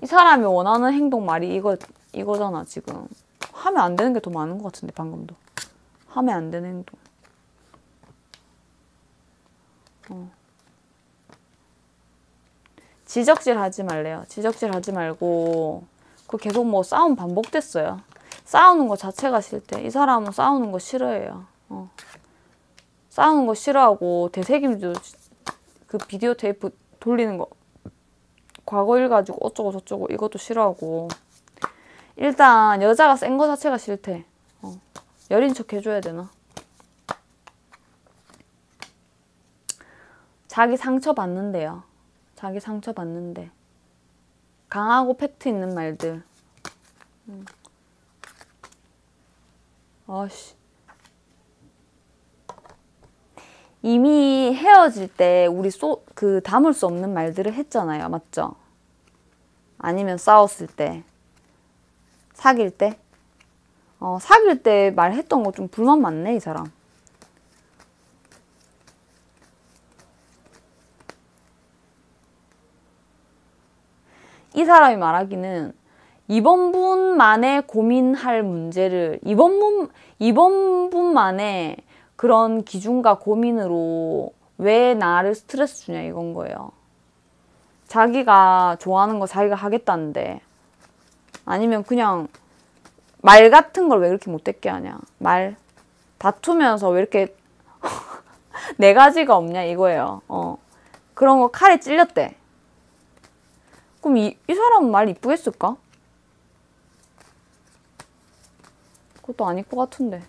이 사람이 원하는 행동 말이 이거잖아, 지금. 하면 안 되는 게 더 많은 것 같은데, 방금도. 하면 안 되는 행동. 지적질 하지 말래요. 지적질 하지 말고, 계속 뭐 싸움 반복됐어요. 싸우는 거 자체가 싫대. 이 사람은 싸우는 거 싫어해요. 싸우는 거 싫어하고, 되새김도 비디오 테이프 돌리는 거, 과거 일 가지고 어쩌고 저쩌고 이것도 싫어하고. 일단 여자가 센 거 자체가 싫대. 여린 척 해줘야 되나? 자기 상처 받는데요. 자기 상처 받는데. 강하고 팩트 있는 말들. 아씨. 이미 헤어질 때 우리 담을 수 없는 말들을 했잖아요. 맞죠? 아니면 싸웠을 때. 사귈 때. 사귈 때 말했던 거 좀 불만 많네, 이 사람. 이 사람이 말하기는 이번 분만의 고민할 문제를 이번 분만의 그런 기준과 고민으로 왜 나를 스트레스 주냐 이건 거예요. 자기가 좋아하는 거 자기가 하겠다는데 아니면 그냥 말 같은 걸 왜 그렇게 못됐게 하냐. 말 다투면서 왜 이렇게 네 가지가 없냐 이거예요. 그런 거 칼에 찔렸대. 그럼 이 사람은 말 이쁘게 쓸까? 그것도 아닐 것 같은데.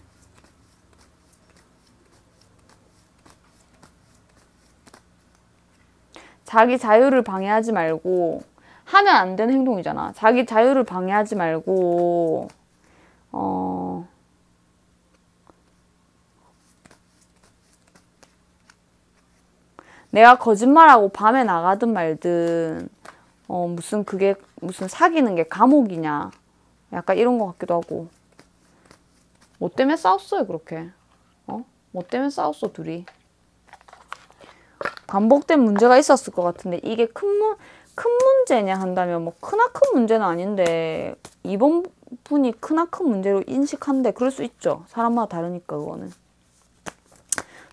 자기 자유를 방해하지 말고 하면 안 되는 행동이잖아. 자기 자유를 방해하지 말고 내가 거짓말하고 밤에 나가든 말든 무슨 사귀는 게 감옥이냐 약간 이런 것 같기도 하고. 뭐 때문에 싸웠어요 그렇게? 뭐 때문에 싸웠어 둘이? 반복된 문제가 있었을 것 같은데 이게 큰 문제냐 한다면 뭐 크나큰 문제는 아닌데 이번 분이 크나큰 문제로 인식한데 그럴 수 있죠. 사람마다 다르니까 그거는.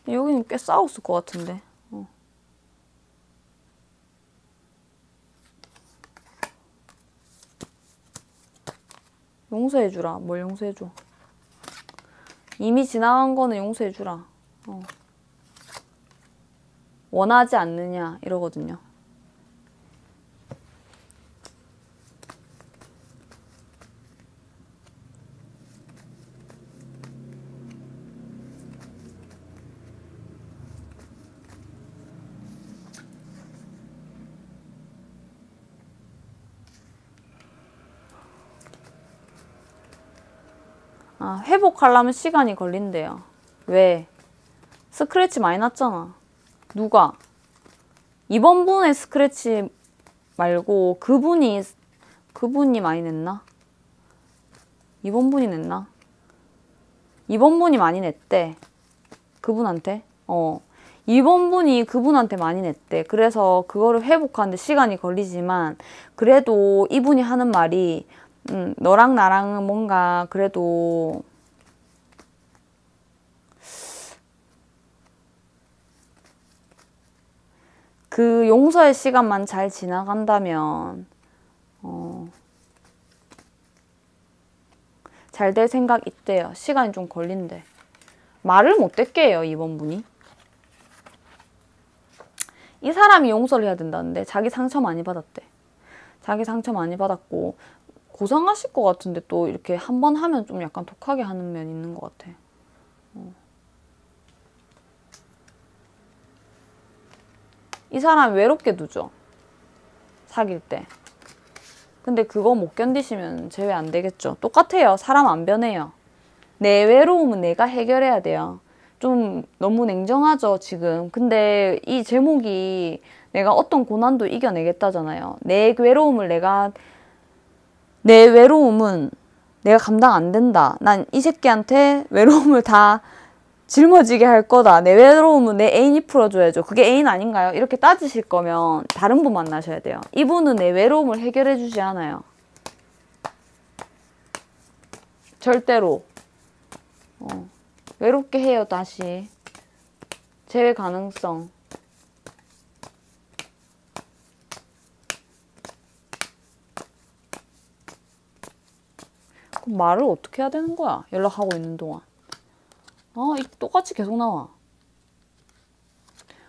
여기는 꽤 싸웠을 것 같은데. 용서해주라. 뭘 용서해줘. 이미 지나간 거는 용서해주라. 원하지 않느냐 이러거든요. 회복하려면 시간이 걸린대요. 왜? 스크래치 많이 났잖아. 누가? 이번 분의 스크래치 말고 그분이 많이 냈나? 이번 분이 냈나? 이번 분이 많이 냈대. 그분한테? 이번 분이 그분한테 많이 냈대. 그래서 그거를 회복하는데 시간이 걸리지만 그래도 이분이 하는 말이 너랑 나랑은 뭔가 그래도 그 용서의 시간만 잘 지나간다면 잘 될 생각 있대요. 시간이 좀 걸린대. 말을 못 듣게 해요 이번 분이. 이 사람이 용서를 해야 된다는데 자기 상처 많이 받았대. 자기 상처 많이 받았고 고상하실 것 같은데 또 이렇게 한 번 하면 좀 약간 독하게 하는 면이 있는 것 같아. 이 사람 외롭게 두죠. 사귈 때. 근데 그거 못 견디시면 제외 안 되겠죠. 똑같아요. 사람 안 변해요. 내 외로움은 내가 해결해야 돼요. 좀 너무 냉정하죠 지금. 근데 이 제목이 내가 어떤 고난도 이겨내겠다잖아요. 내 외로움은 내가 감당 안 된다. 난 이 새끼한테 외로움을 다 짊어지게 할 거다. 내 외로움은 내 애인이 풀어줘야죠. 그게 애인 아닌가요? 이렇게 따지실 거면 다른 분 만나셔야 돼요. 이분은 내 외로움을 해결해 주지 않아요. 절대로. 외롭게 해요 다시. 재회 가능성. 그럼 말을 어떻게 해야 되는 거야? 연락하고 있는 동안. 똑같이 계속 나와.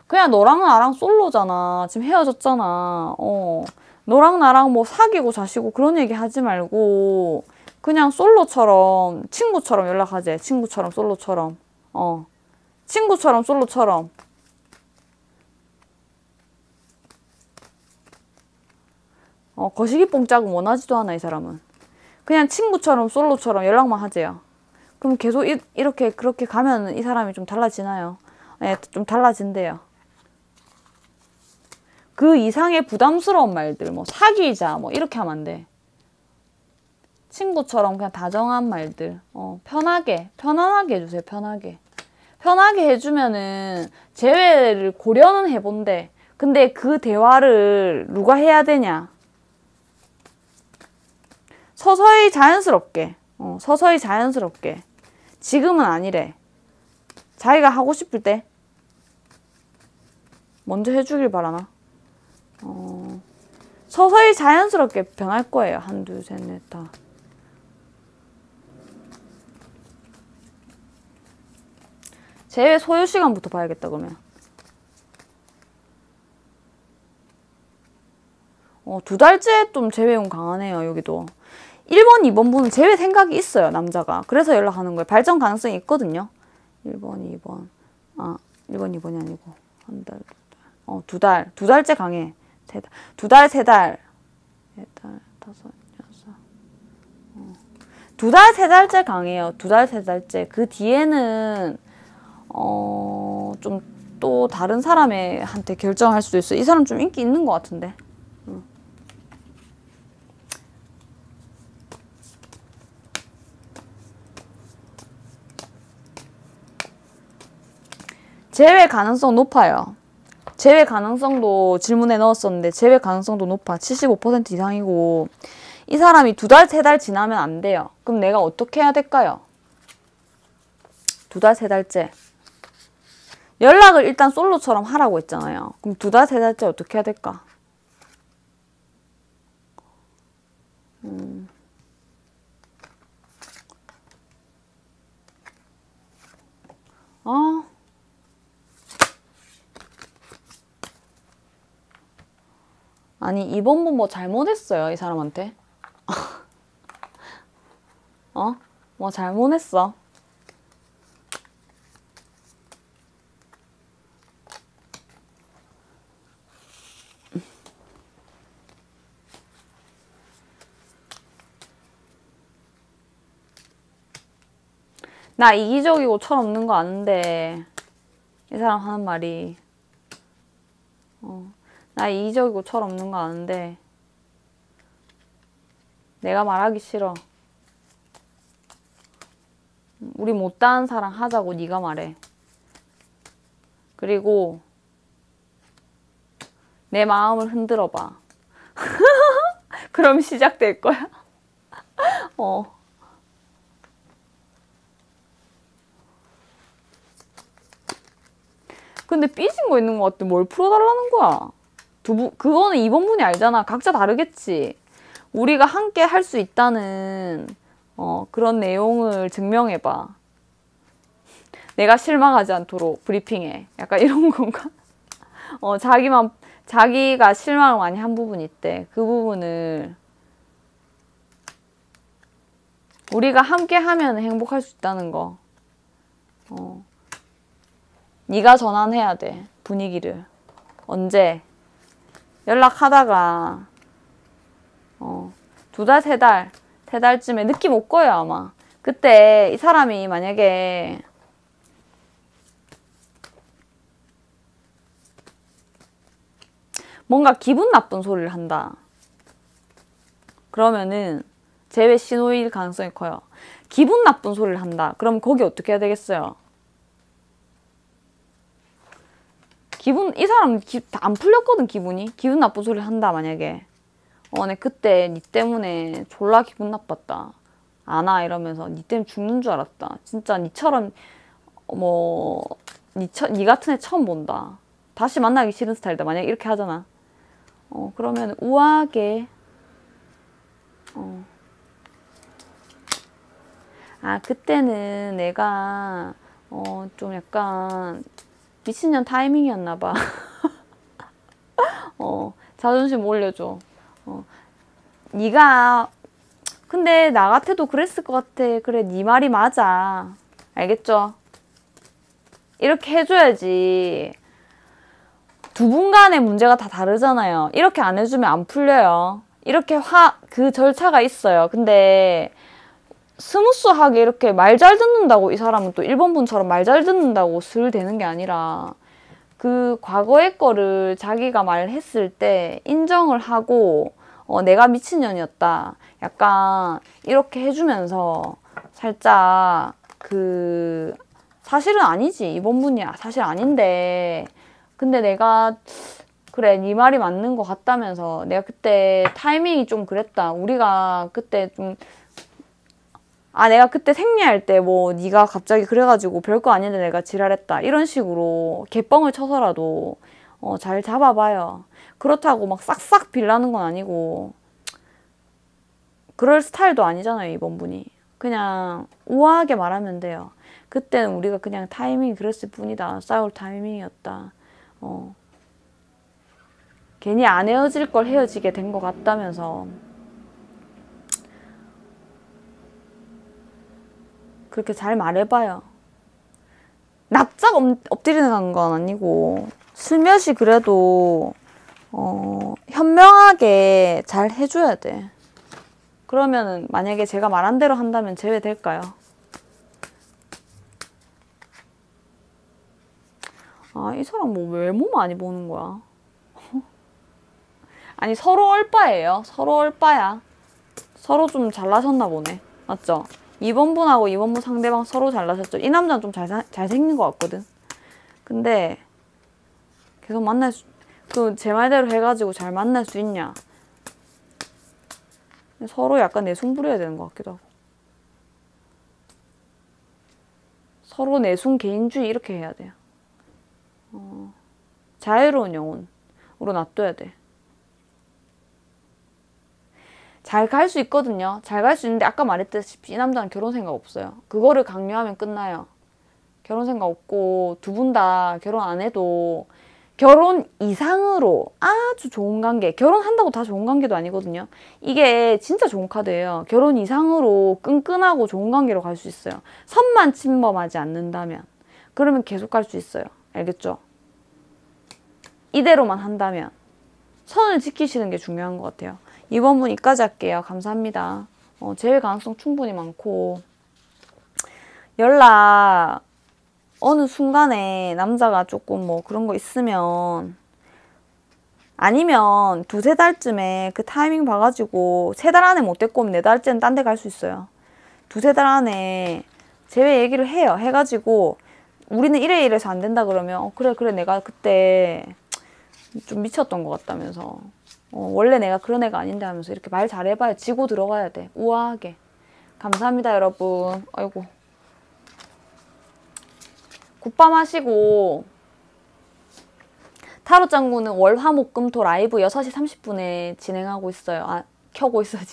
그냥 너랑 나랑 솔로잖아. 지금 헤어졌잖아. 너랑 나랑 뭐 사귀고 자시고 그런 얘기 하지 말고 그냥 솔로처럼 친구처럼 연락하재. 친구처럼 솔로처럼. 친구처럼 솔로처럼. 거시기 뽕짝은 원하지도 않아 이 사람은. 그냥 친구처럼 솔로처럼 연락만 하재요. 그럼 계속 이렇게 그렇게 가면 이 사람이 좀 달라지나요? 네, 좀 달라진대요. 그 이상의 부담스러운 말들, 뭐 사귀자, 뭐 이렇게 하면 안 돼. 친구처럼 그냥 다정한 말들, 편하게 해주세요. 편하게 해주면은 재회를 고려는 해본대. 근데 그 대화를 누가 해야 되냐? 서서히 자연스럽게. 지금은 아니래. 자기가 하고 싶을 때. 먼저 해주길 바라나? 서서히 자연스럽게 변할 거예요. 한, 둘, 셋, 넷, 다. 제외 소요 시간부터 봐야겠다, 그러면. 2달째 좀 제외운 강하네요, 여기도. 1번, 2번 분은 제외 생각이 있어요, 남자가. 그래서 연락하는 거예요. 발전 가능성이 있거든요. 1번, 2번. 1번, 2번이 아니고. 한 달, 2달. 2달째 강해. 3달. 2달, 3달. 4달, 5, 6. 2달, 3달째 강해요. 2달, 3달째. 그 뒤에는, 좀 또 다른 사람한테 결정할 수도 있어. 이 사람 좀 인기 있는 것 같은데. 제외 가능성 높아요. 제외 가능성도 질문에 넣었었는데 제외 가능성도 높아. 75% 이상이고 이 사람이 2달, 3달 지나면 안 돼요. 그럼 내가 어떻게 해야 될까요? 2달, 3달째. 연락을 일단 솔로처럼 하라고 했잖아요. 그럼 2달, 3달째 어떻게 해야 될까? 아니, 이번 분 뭐 잘못했어요, 이 사람한테? 뭐 잘못했어. 나 이기적이고 철없는 거 아는데 이 사람 하는 말이 나 이기적이고 철없는 거 아는데 내가 말하기 싫어. 우리 못다한 사랑 하자고 네가 말해. 그리고 내 마음을 흔들어봐. 그럼 시작될 거야. 근데 삐진 거 있는 것 같아. 뭘 풀어달라는 거야? 그거는 이번 분이 알잖아. 각자 다르겠지. 우리가 함께 할 수 있다는 그런 내용을 증명해봐. 내가 실망하지 않도록 브리핑해. 약간 이런 건가? 자기가 실망을 많이 한 부분이 있대. 그 부분을 우리가 함께 하면 행복할 수 있다는 거. 네가 전환해야 돼. 분위기를. 언제? 연락하다가 2달, 3달, 3달쯤에 느낌 올 거예요, 아마. 그때 이 사람이 만약에 뭔가 기분 나쁜 소리를 한다. 그러면은 제외 신호일 가능성이 커요. 기분 나쁜 소리를 한다. 그럼 거기 어떻게 해야 되겠어요? 이 사람 안 풀렸거든, 기분이. 기분 나쁜 소리를 한다, 만약에. 내 그때 니 때문에 졸라 기분 나빴다. 안 와, 이러면서. 니 때문에 죽는 줄 알았다. 진짜 니처럼, 니 같은 애 처음 본다. 다시 만나기 싫은 스타일이다. 만약에 이렇게 하잖아. 그러면 우아하게, 그때는 내가, 좀 약간, 미친년 타이밍이었나 봐. 자존심 올려줘. 네가 근데 나 같아도 그랬을 것 같아. 그래, 네 말이 맞아. 알겠죠? 이렇게 해줘야지. 두 분 간의 문제가 다 다르잖아요. 이렇게 안 해주면 안 풀려요. 이렇게 그 절차가 있어요. 근데 스무스하게 이렇게 말 잘 듣는다고 이 사람은 또 1번 분처럼 말 잘 듣는다고 슬 되는 게 아니라 그 과거의 거를 자기가 말했을 때 인정을 하고 내가 미친년이었다. 약간 이렇게 해주면서 살짝 사실은 아니지. 이번 분이 사실 아닌데 근데 내가 그래 네 말이 맞는 것 같다면서 내가 그때 타이밍이 좀 그랬다. 우리가 그때 좀 내가 그때 생리할 때 네가 갑자기 그래가지고 별거 아닌데 내가 지랄했다. 이런 식으로 개뻥을 쳐서라도 잘 잡아봐요. 그렇다고 막 싹싹 빌라는 건 아니고 그럴 스타일도 아니잖아요, 이번 분이. 그냥 우아하게 말하면 돼요. 그때는 우리가 그냥 타이밍이 그랬을 뿐이다. 싸울 타이밍이었다. 괜히 안 헤어질 걸 헤어지게 된 것 같다면서. 그렇게 잘 말해봐요. 납작 엎드리는 건 아니고 슬며시 그래도 현명하게 잘 해줘야 돼. 그러면은 만약에 제가 말한 대로 한다면 제외될까요? 아, 이 사람 뭐 외모 많이 보는 거야? 아니, 서로 얼빠예요. 서로 얼빠야. 서로 좀 잘나셨나 보네. 맞죠? 2번 분하고 2번 분 상대방 서로 잘나셨죠? 이 남자는 좀 잘생긴 것 같거든. 근데 계속 제 말대로 해가지고 잘 만날 수 있냐? 서로 약간 내숭 부려야 되는 것 같기도 하고. 서로 내숭 개인주의 이렇게 해야 돼요. 자유로운 영혼으로 놔둬야 돼. 잘 갈 수 있거든요. 잘 갈 수 있는데 아까 말했다시피 이 남자는 결혼 생각 없어요. 그거를 강요하면 끝나요. 결혼 생각 없고 두 분 다 결혼 안 해도 결혼 이상으로 아주 좋은 관계, 결혼한다고 다 좋은 관계도 아니거든요. 이게 진짜 좋은 카드예요. 결혼 이상으로 끈끈하고 좋은 관계로 갈 수 있어요. 선만 침범하지 않는다면. 그러면 계속 갈 수 있어요. 알겠죠? 이대로만 한다면. 선을 지키시는 게 중요한 것 같아요. 이번 분 여기까지 할게요. 감사합니다. 제외 가능성 충분히 많고 연락 어느 순간에 남자가 조금 뭐 그런 거 있으면 아니면 2~3달쯤에 그 타이밍 봐가지고 3달 안에 못 됐고 4달째는 딴 데 갈 수 있어요. 2~3달 안에 제외 얘기를 해요. 해가지고 우리는 이래서 안 된다 그러면 그래 내가 그때 좀 미쳤던 것 같다면서 원래 내가 그런 애가 아닌데 하면서 이렇게 말 잘해봐요. 지고 들어가야 돼. 우아하게. 감사합니다, 여러분. 아이고. 굿밤 하시고 타로 짱구는 월, 화, 목, 금, 토 라이브 6시 30분에 진행하고 있어요. 켜고 있어요.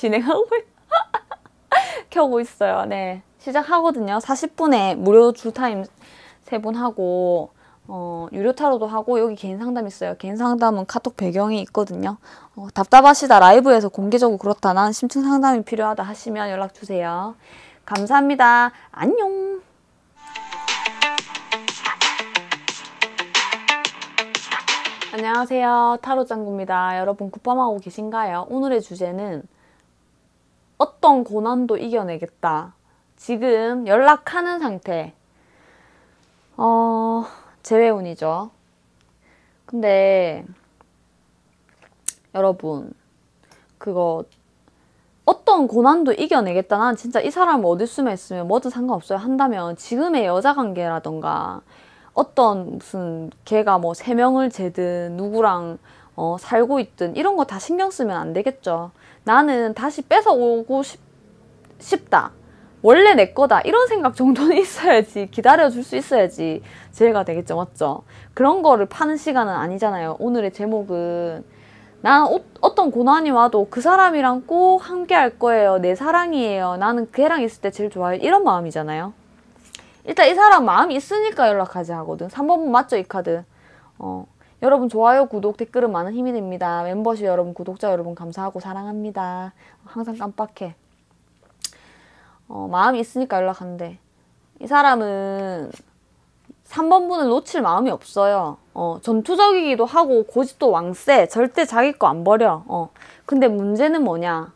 켜고 있어요. 네. 시작하거든요. 40분에 무료 줄타임 3분 하고 유료 타로도 하고 여기 개인 상담 있어요. 개인 상담은 카톡 배경이 있거든요. 답답하시다 라이브에서 공개적으로 그렇다 난 심층 상담이 필요하다 하시면 연락주세요. 감사합니다. 안녕. 안녕하세요. 타로짱구입니다. 여러분 굿밤하고 계신가요? 오늘의 주제는 어떤 고난도 이겨내겠다. 지금 연락하는 상태. 재회운이죠. 근데 여러분 그거 어떤 고난도 이겨내겠다. 난 진짜 이 사람 어디 숨에 있으면 뭐든 상관없어요 한다면 지금의 여자관계라던가 어떤 무슨 걔가 뭐 3명을 재든 누구랑 살고 있든 이런 거 다 신경 쓰면 안 되겠죠. 나는 다시 뺏어오고 싶다. 원래 내 거다. 이런 생각 정도는 있어야지. 기다려줄 수 있어야지 재회가 되겠죠. 맞죠? 그런 거를 파는 시간은 아니잖아요. 오늘의 제목은 난 어떤 고난이 와도 그 사람이랑 꼭 함께 할 거예요. 내 사랑이에요. 나는 걔랑 있을 때 제일 좋아요. 이런 마음이잖아요. 일단 이 사람 마음이 있으니까 연락하지 하거든. 3번 맞죠? 이 카드. 여러분 좋아요, 구독, 댓글은 많은 힘이 됩니다. 멤버십 여러분, 구독자 여러분 감사하고 사랑합니다. 항상 깜빡해. 마음이 있으니까 연락한대. 이 사람은 3번 분을 놓칠 마음이 없어요. 전투적이기도 하고 고집도 왕세. 절대 자기 거 안 버려. 근데 문제는 뭐냐.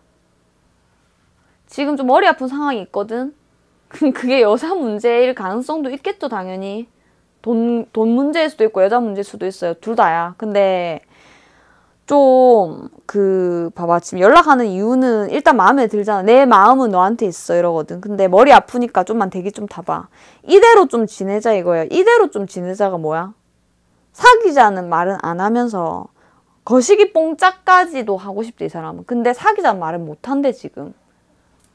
지금 좀 머리 아픈 상황이 있거든. 그게 여자 문제일 가능성도 있겠죠, 당연히. 돈 문제일 수도 있고 여자 문제일 수도 있어요. 둘 다야. 근데 좀 봐봐. 지금 연락하는 이유는 일단 마음에 들잖아. 내 마음은 너한테 있어 이러거든. 근데 머리 아프니까 좀만 대기 좀 타봐. 이대로 좀 지내자 이거야. 이대로 좀 지내자가 뭐야? 사귀자는 말은 안 하면서 거시기 뽕짝까지도 하고 싶대 이 사람은. 근데 사귀자는 말은 못 한대 지금.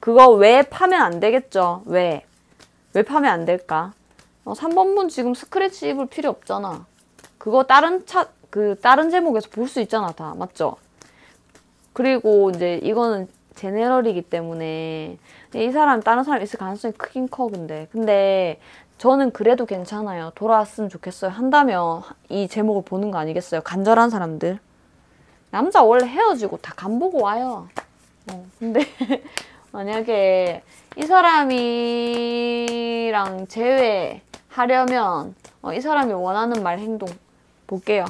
그거 왜 파면 안 되겠죠? 왜 파면 안 될까? 3번 분 지금 스크래치 입을 필요 없잖아. 그거 다른 그 다른 제목에서 볼 수 있잖아, 다. 맞죠? 그리고 이제 이거는 제네럴이기 때문에 이 사람 다른 사람 있을 가능성이 크긴 커. 근데 저는 그래도 괜찮아요. 돌아왔으면 좋겠어요. 한다면 이 제목을 보는 거 아니겠어요? 간절한 사람들. 남자 원래 헤어지고 다 간보고 와요. 근데 만약에 이 사람이랑 재회하려면 이 사람이 원하는 말, 행동 볼게요.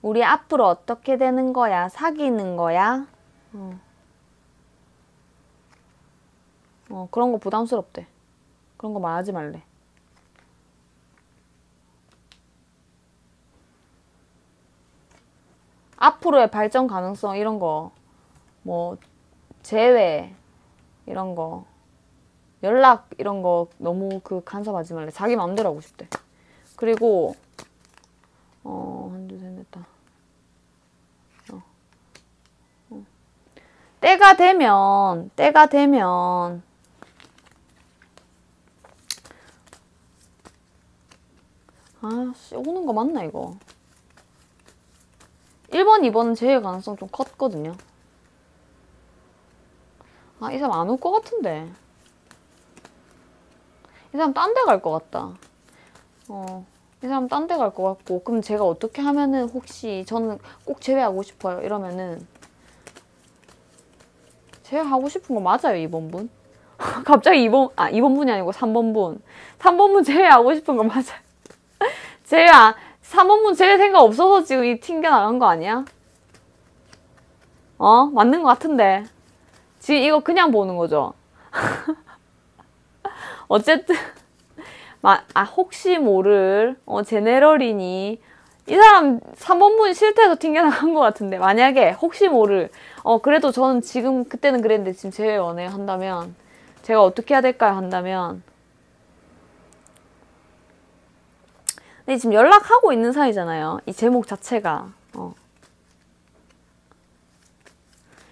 우리 앞으로 어떻게 되는 거야? 사귀는 거야? 그런 거 부담스럽대. 그런 거 말하지 말래. 앞으로의 발전 가능성 이런 거, 뭐 재회 이런 거, 연락 이런 거 너무 간섭하지 말래. 자기 마음대로 하고 싶대. 그리고 한두 셋 넷 다. 때가 되면 아씨, 오는 거 맞나 이거? 1번, 2번은 제일 가능성 좀 컸거든요. 이 사람 안 올 것 같은데. 이 사람 딴 데 갈 것 같다. 이 사람 딴 데 갈 것 같고, 그럼 제가 어떻게 하면은 혹시 저는 꼭 제외하고 싶어요 이러면은 제외하고 싶은 거 맞아요, 2번 분? 갑자기 2번 분이 아니고 3번 분. 3번 분 제외하고 싶은 거 맞아요. 3번 분 제외 생각 없어서 지금 이 튕겨나간 거 아니야? 맞는 거 같은데. 지금 이거 그냥 보는 거죠? 어쨌든 혹시 모를 제네럴이니 이 사람 3번 분이 싫대서 튕겨나간 것 같은데, 만약에 혹시 모를 그래도 저는 지금 그때는 그랬는데 지금 제외 원해요 한다면 제가 어떻게 해야 될까요? 한다면 근데 지금 연락하고 있는 사이잖아요. 이 제목 자체가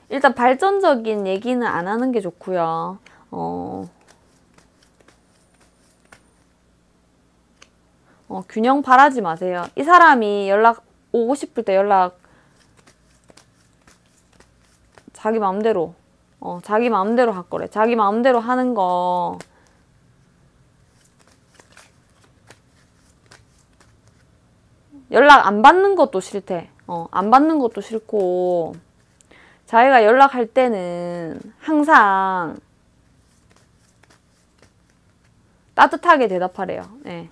일단 발전적인 얘기는 안 하는 게 좋고요. 균형 바라지 마세요. 이 사람이 연락 오고 싶을 때 연락 자기 마음대로 자기 마음대로 할 거래. 자기 마음대로 하는 거 연락 안 받는 것도 싫대. 안 받는 것도 싫고 자기가 연락할 때는 항상 따뜻하게 대답하래요. 네.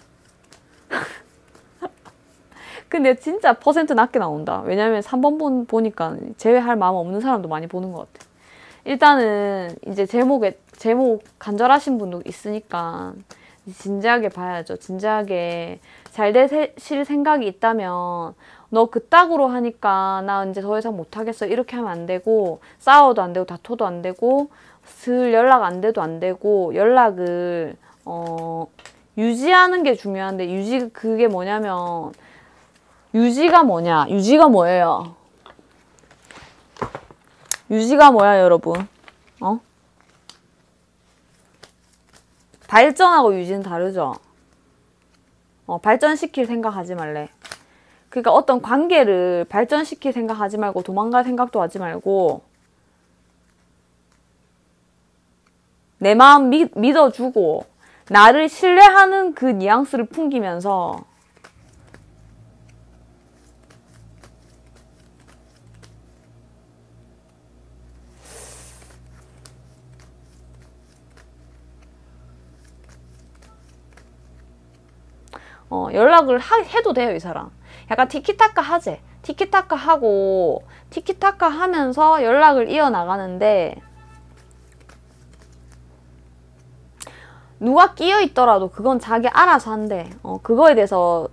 근데 진짜 퍼센트 낮게 나온다. 왜냐면 3번 분 보니까 제외할 마음 없는 사람도 많이 보는 것 같아. 일단은 이제 제목 간절하신 분도 있으니까 진지하게 봐야죠. 진지하게 잘 되실 생각이 있다면 너 그따구로 하니까 나 이제 더 이상 못하겠어 이렇게 하면 안 되고, 싸워도 안 되고 다퉈도 안 되고 슬 연락 안 돼도 안 되고, 연락을 유지하는 게 중요한데, 그게 뭐냐면 유지가 뭐예요? 유지가 뭐야 여러분? 발전하고 유지는 다르죠? 발전시킬 생각하지 말래. 그러니까 어떤 관계를 발전시킬 생각하지 말고 도망갈 생각도 하지 말고 내 마음 믿어주고 나를 신뢰하는 그 뉘앙스를 풍기면서 연락을 해도 돼요, 이 사람. 약간 티키타카 하재. 티키타카 하고 티키타카 하면서 연락을 이어나가는데, 누가 끼어 있더라도 그건 자기 알아서 한대. 그거에 대해서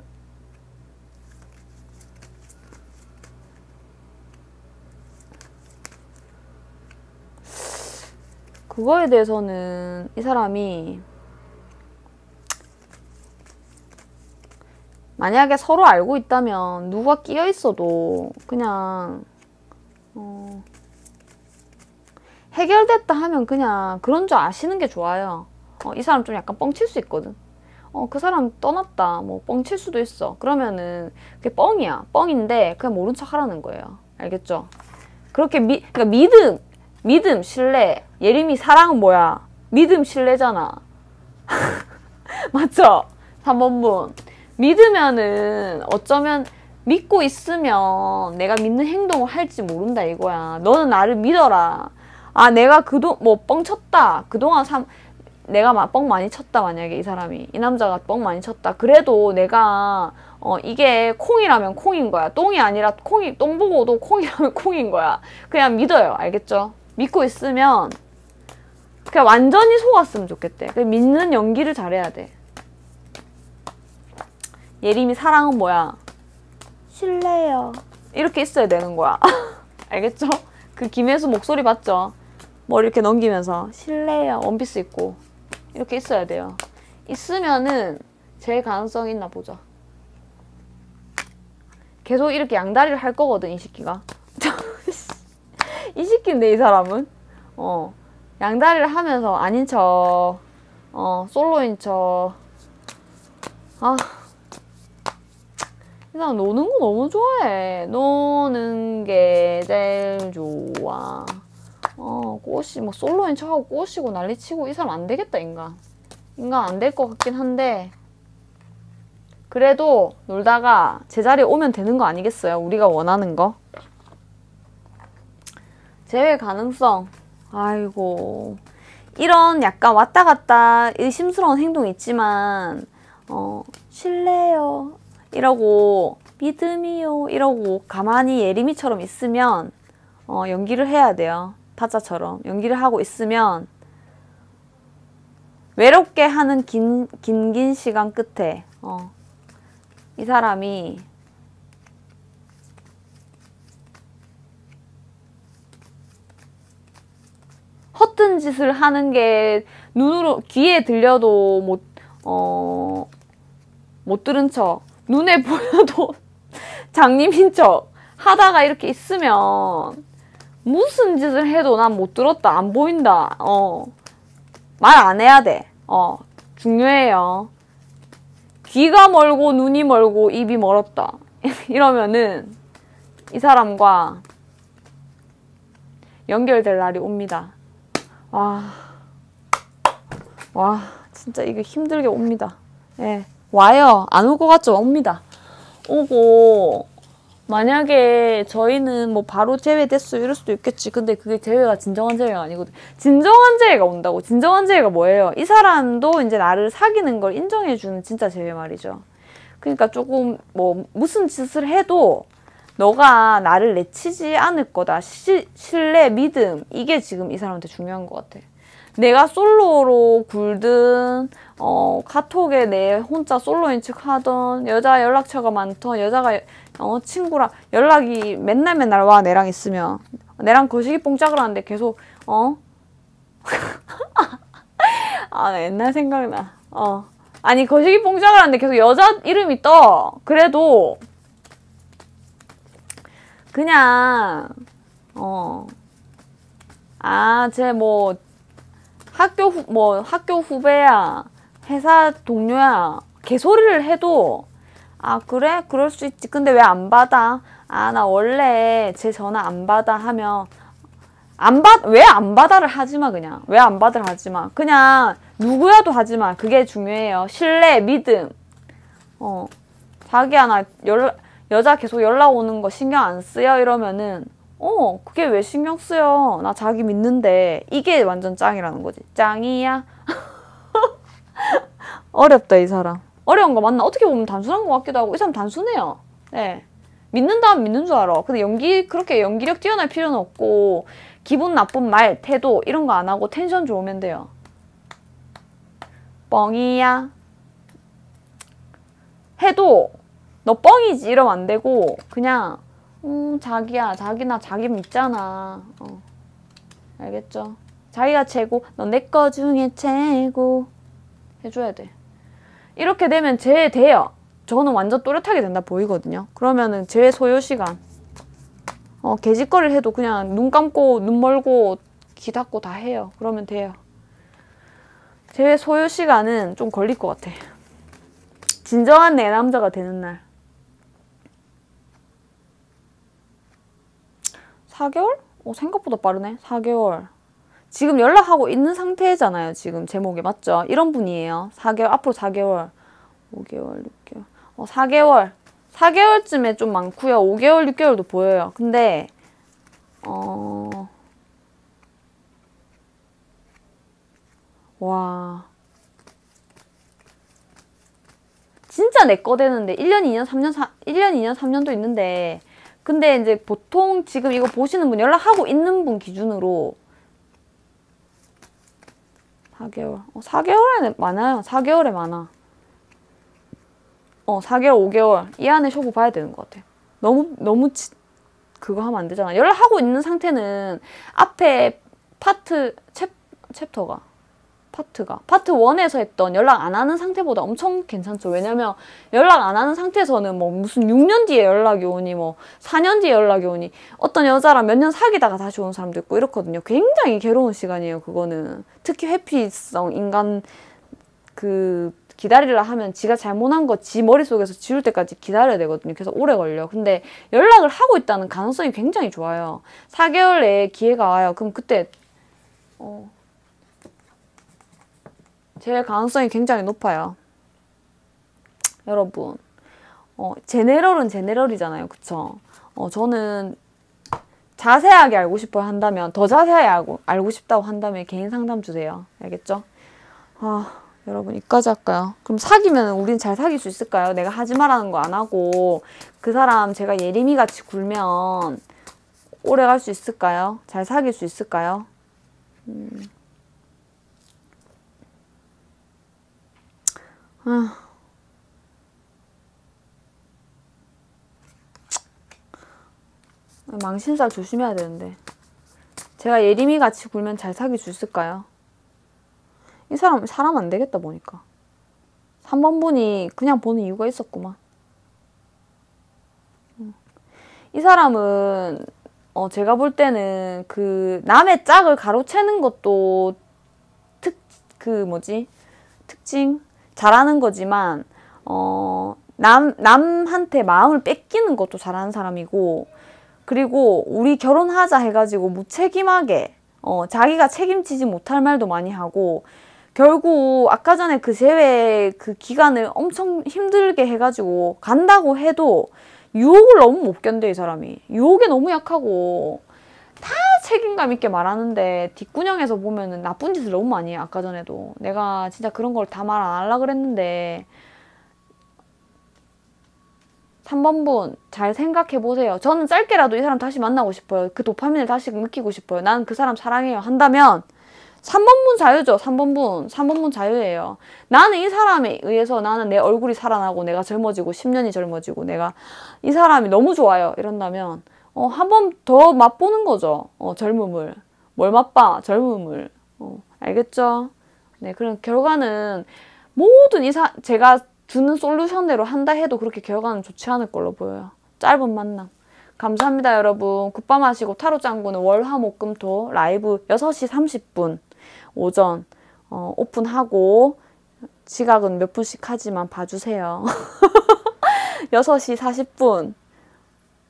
는 이 사람이 만약에 서로 알고 있다면 누가 끼어 있어도 그냥 해결됐다 하면 그냥 그런 줄 아시는 게 좋아요. 이 사람 좀 약간 뻥칠 수 있거든. 그 사람 떠났다. 뭐 뻥칠 수도 있어. 그러면은 그게 뻥이야. 뻥인데 그냥 모른 척 하라는 거예요. 알겠죠? 그렇게 그러니까 믿음, 신뢰. 예림이 사랑은 뭐야? 믿음, 신뢰잖아. 맞죠? 3번분. 믿으면은 어쩌면 믿고 있으면 내가 믿는 행동을 할지 모른다 이거야. 너는 나를 믿어라. 아, 내가 뭐 뻥 쳤다. 그동안 내가 막 뻥 많이 쳤다. 만약에 이 사람이, 이 남자가 뻥 많이 쳤다. 그래도 내가 이게 콩이라면 콩인 거야. 똥이 아니라 똥 보고도 콩이라면 콩인 거야. 그냥 믿어요. 알겠죠? 믿고 있으면 그냥 완전히 속았으면 좋겠대. 믿는 연기를 잘해야 돼. 예림이 사랑은 뭐야? 신뢰요. 이렇게 있어야 되는 거야. 알겠죠? 그 김혜수 목소리 봤죠? 머리 이렇게 넘기면서 신뢰요. 원피스 입고 이렇게 있어야 돼요. 있으면은 제일 가능성이 있나 보자. 계속 이렇게 양다리를 할 거거든, 이 새끼가. 이 새끼인데, 이 사람은. 양다리를 하면서 아닌 척, 솔로인 척. 아, 이 사람 노는 거 너무 좋아해. 노는 게 제일 좋아. 뭐 솔로인 척하고 꼬시고 난리치고 이 사람 안 되겠다, 인간. 인간 안 될 것 같긴 한데, 그래도 놀다가 제자리에 오면 되는 거 아니겠어요? 우리가 원하는 거. 제외 가능성. 아이고. 이런 약간 왔다 갔다 의심스러운 행동이 있지만, 신뢰요. 이러고, 믿음이요. 이러고, 가만히 예림이처럼 있으면, 연기를 해야 돼요. 타짜처럼. 연기를 하고 있으면, 외롭게 하는 긴 시간 끝에, 이 사람이 허튼 짓을 하는 게 눈으로, 귀에 들려도 못 들은 척, 눈에 보여도 장님인 척 하다가 이렇게 있으면 무슨 짓을 해도 난 못 들었다, 안 보인다, 말 안 해야 돼. 중요해요. 귀가 멀고 눈이 멀고 입이 멀었다. 이러면은 이 사람과 연결될 날이 옵니다. 와, 진짜 이게 힘들게 옵니다. 예, 와요. 안 올 것 같죠? 옵니다. 오고, 만약에 저희는 뭐 바로 제외됐어 이럴 수도 있겠지. 근데 그게 제외가 진정한 제외가 아니거든. 진정한 제외가 온다고. 진정한 제외가 뭐예요? 이 사람도 이제 나를 사귀는 걸 인정해주는 진짜 제외 말이죠. 그러니까 조금 뭐 무슨 짓을 해도 너가 나를 내치지 않을 거다. 신뢰, 믿음. 이게 지금 이 사람한테 중요한 것 같아. 내가 솔로로 굴든, 카톡에 내 혼자 솔로인 척 하던, 여자 연락처가 많던, 여자가, 친구랑 연락이 맨날 와, 내랑 있으면. 내랑 거시기 뽕짝을 하는데 계속, 나 옛날 생각나. 아니, 거시기 뽕짝을 하는데 계속 여자 이름이 떠. 그래도, 그냥, 쟤 학교 후배야, 회사 동료야, 개소리를 해도, 그래? 그럴 수 있지. 근데 왜 안 받아? 나 원래 제 전화 안 받아 하면, 왜 안 받아를 하지 마, 그냥. 왜 안 받아를 하지 마. 그냥, 누구야도 하지 마. 그게 중요해요. 신뢰, 믿음. 자기야, 나 여자 계속 연락 오는 거 신경 안 쓰여? 이러면은, 그게 왜 신경 쓰여? 나 자기 믿는데. 이게 완전 짱이라는 거지. 짱이야. 어렵다, 이 사람. 어려운 거 맞나? 어떻게 보면 단순한 것 같기도 하고. 이 사람 단순해요. 네. 믿는다면 믿는 줄 알아. 근데 그렇게 연기력 뛰어날 필요는 없고, 기분 나쁜 말, 태도, 이런 거 안 하고 텐션 좋으면 돼요. 뻥이야. 해도, 너 뻥이지 이러면 안 되고 그냥 자기야, 나 자기 믿잖아. 알겠죠? 자기가 최고, 너 내 거 중에 최고 해줘야 돼. 이렇게 되면 제 돼요. 저는 완전 또렷하게 된다 보이거든요. 그러면은 제 소요 시간, 개짓거리를 해도 그냥 눈 감고 눈 멀고 귀 닫고 다 해요. 그러면 돼요. 제 소요 시간은 좀 걸릴 것 같아. 진정한 내 남자가 되는 날. 4개월? 생각보다 빠르네. 4개월. 지금 연락하고 있는 상태잖아요. 지금 제목에 맞죠? 이런 분이에요. 4개월, 앞으로 4개월. 5개월, 6개월. 4개월. 4개월쯤에 좀 많고요. 5개월, 6개월도 보여요. 근데 와. 진짜 내 거 되는데 1년, 2년, 3년, 1년, 2년, 3년도 있는데 근데 이제 보통 지금 이거 보시는 분, 연락하고 있는 분 기준으로 4개월. 4개월에는 많아요. 4개월에 많아. 4개월, 5개월. 이 안에 쇼부 봐야 되는 것 같아. 너무 그거 하면 안 되잖아. 연락하고 있는 상태는 앞에 파트가 파트 1에서 했던 연락 안 하는 상태보다 엄청 괜찮죠. 왜냐면 연락 안 하는 상태에서는 뭐 무슨 6년 뒤에 연락이 오니 뭐 4년 뒤에 연락이 오니 어떤 여자랑 몇 년 사귀다가 다시 오는 사람도 있고 이렇거든요. 굉장히 괴로운 시간이에요. 그거는. 특히 회피성 인간 기다리라 하면 지가 잘못한 거 지 머릿속에서 지울 때까지 기다려야 되거든요. 그래서 오래 걸려. 근데 연락을 하고 있다는 가능성이 굉장히 좋아요. 4개월 내에 기회가 와요. 그럼 그때 제 가능성이 굉장히 높아요. 여러분 제네럴은 제네럴이잖아요. 그쵸? 저는 자세하게 알고 싶어요 한다면, 더 자세하게 알고 싶다고 한다면 개인 상담 주세요. 알겠죠? 여러분 이까지 할까요? 그럼 사귀면 우린 잘 사귈 수 있을까요? 내가 하지 말라는 거 안 하고 그 사람 제가 예림이같이 굴면 오래 갈 수 있을까요? 잘 사귈 수 있을까요? 망신살 조심해야 되는데. 제가 예림이 같이 굴면 잘 사귈 수 있을까요? 이 사람 안 되겠다 보니까. 3번 분이 그냥 보는 이유가 있었구만. 이 사람은 제가 볼 때는 그 남의 짝을 가로채는 것도 특징? 잘하는 거지만 남한테 마음을 뺏기는 것도 잘하는 사람이고, 그리고 우리 결혼하자 해가지고 무책임하게 자기가 책임지지 못할 말도 많이 하고, 결국 아까 전에 그 재회 그 기간을 엄청 힘들게 해가지고 간다고 해도 유혹을 너무 못 견뎌. 이 사람이 유혹에 너무 약하고 다 책임감 있게 말하는데 뒷구녕에서 보면은 나쁜 짓을 너무 많이 해요. 아까 전에도 내가 진짜 그런 걸 다 말 안 하려고 그랬는데. 3번 분 잘 생각해 보세요. 저는 짧게라도 이 사람 다시 만나고 싶어요. 그 도파민을 다시 느끼고 싶어요. 나는 그 사람 사랑해요 한다면 3번 분 자유죠. 3번 분 자유예요. 나는 이 사람에 의해서 나는 내 얼굴이 살아나고 내가 젊어지고 10년이 젊어지고 내가 이 사람이 너무 좋아요 이런다면 한 번 더 맛보는 거죠. 젊음을. 뭘 맛봐? 젊음을. 알겠죠? 네, 그럼 결과는 모든 제가 주는 솔루션대로 한다 해도 그렇게 결과는 좋지 않을 걸로 보여요. 짧은 만남. 감사합니다, 여러분. 굿밤 하시고 타로 짱구는 월, 화, 목, 금, 토 라이브 6시 30분 오전 오픈하고 지각은 몇 분씩 하지만 봐주세요. 6시 40분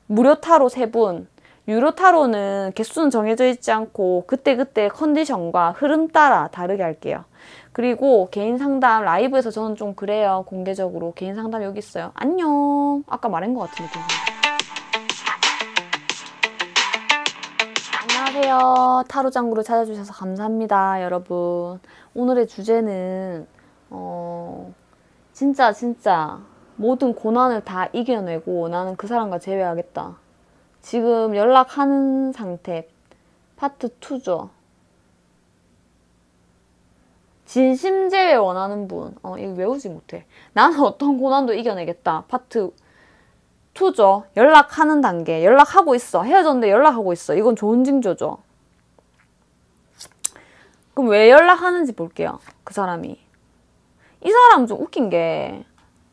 무료 타로 3분, 유료 타로는 개수는 정해져 있지 않고 그때그때 컨디션과 흐름 따라 다르게 할게요. 그리고 개인 상담 라이브에서 저는 좀 그래요. 공개적으로 개인 상담 여기 있어요. 안녕. 아까 말한 것 같은 느낌. 안녕하세요. 타로 짱구를 찾아주셔서 감사합니다, 여러분. 오늘의 주제는 진짜 모든 고난을 다 이겨내고 나는 그 사람과 재회하겠다. 지금 연락하는 상태 파트 2죠. 진심 재회 원하는 분. 이거 외우지 못해. 나는 어떤 고난도 이겨내겠다. 파트 2죠. 연락하는 단계. 연락하고 있어. 헤어졌는데 연락하고 있어. 이건 좋은 징조죠. 그럼 왜 연락하는지 볼게요. 그 사람이. 이 사람 좀 웃긴 게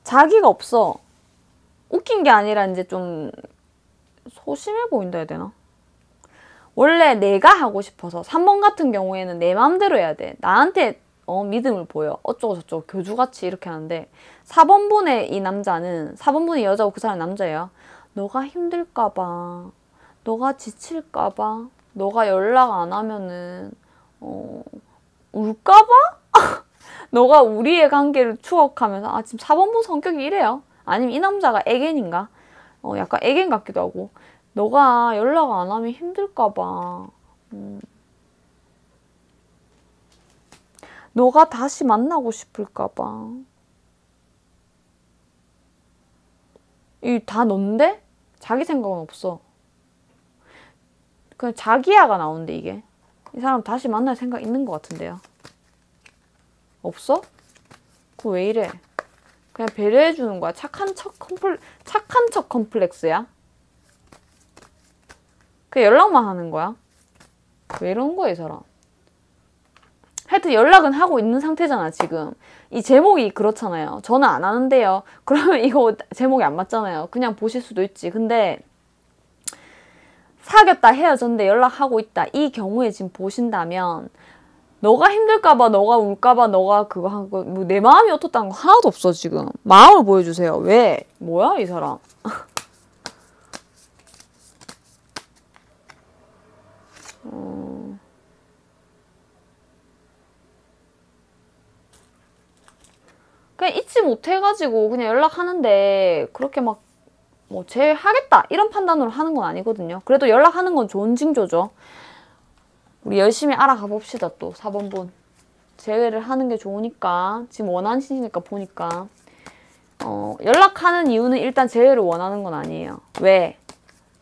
자기가 없어. 웃긴 게 아니라 이제 좀 소심해 보인다 해야 되나? 원래 내가 하고 싶어서 3번 같은 경우에는 내 마음대로 해야 돼. 나한테 믿음을 보여. 어쩌고 저쩌고 교주같이 이렇게 하는데 4번분의 이 남자는 4번분이 여자고 그 사람이 남자예요. 너가 힘들까봐, 너가 지칠까봐, 너가 연락 안 하면은 울까봐? 너가 우리의 관계를 추억하면서 아 지금 4번분 성격이 이래요. 아니면 이 남자가 애견인가? 약간 애견 같기도 하고 너가 연락 안 하면 힘들까봐 너가 다시 만나고 싶을까봐 이 다 넌데? 자기 생각은 없어. 그냥 자기야가 나오는데 이게 이 사람 다시 만날 생각 있는 것 같은데요. 없어? 그거 왜 이래? 그냥 배려해주는 거야. 착한 척 컴플렉스야? 그냥 연락만 하는 거야? 왜 이런 거야 이 사람? 하여튼 연락은 하고 있는 상태잖아 지금. 이 제목이 그렇잖아요. 저는 안 하는데요. 그러면 이거 제목이 안 맞잖아요. 그냥 보실 수도 있지. 근데 사귀었다 헤어졌는데 연락하고 있다. 이 경우에 지금 보신다면 너가 힘들까봐, 너가 울까봐, 너가 그거 하고 뭐 내 마음이 어떻다는 거 하나도 없어 지금. 마음을 보여주세요. 왜? 뭐야 이 사람? 그냥 잊지 못해가지고 그냥 연락하는데 그렇게 막 뭐 제하겠다 이런 판단으로 하는 건 아니거든요. 그래도 연락하는 건 좋은 징조죠. 우리 열심히 알아가 봅시다. 또 4번분 제외를 하는 게 좋으니까 지금 원하시니까 보니까 연락하는 이유는 일단 제외를 원하는 건 아니에요. 왜?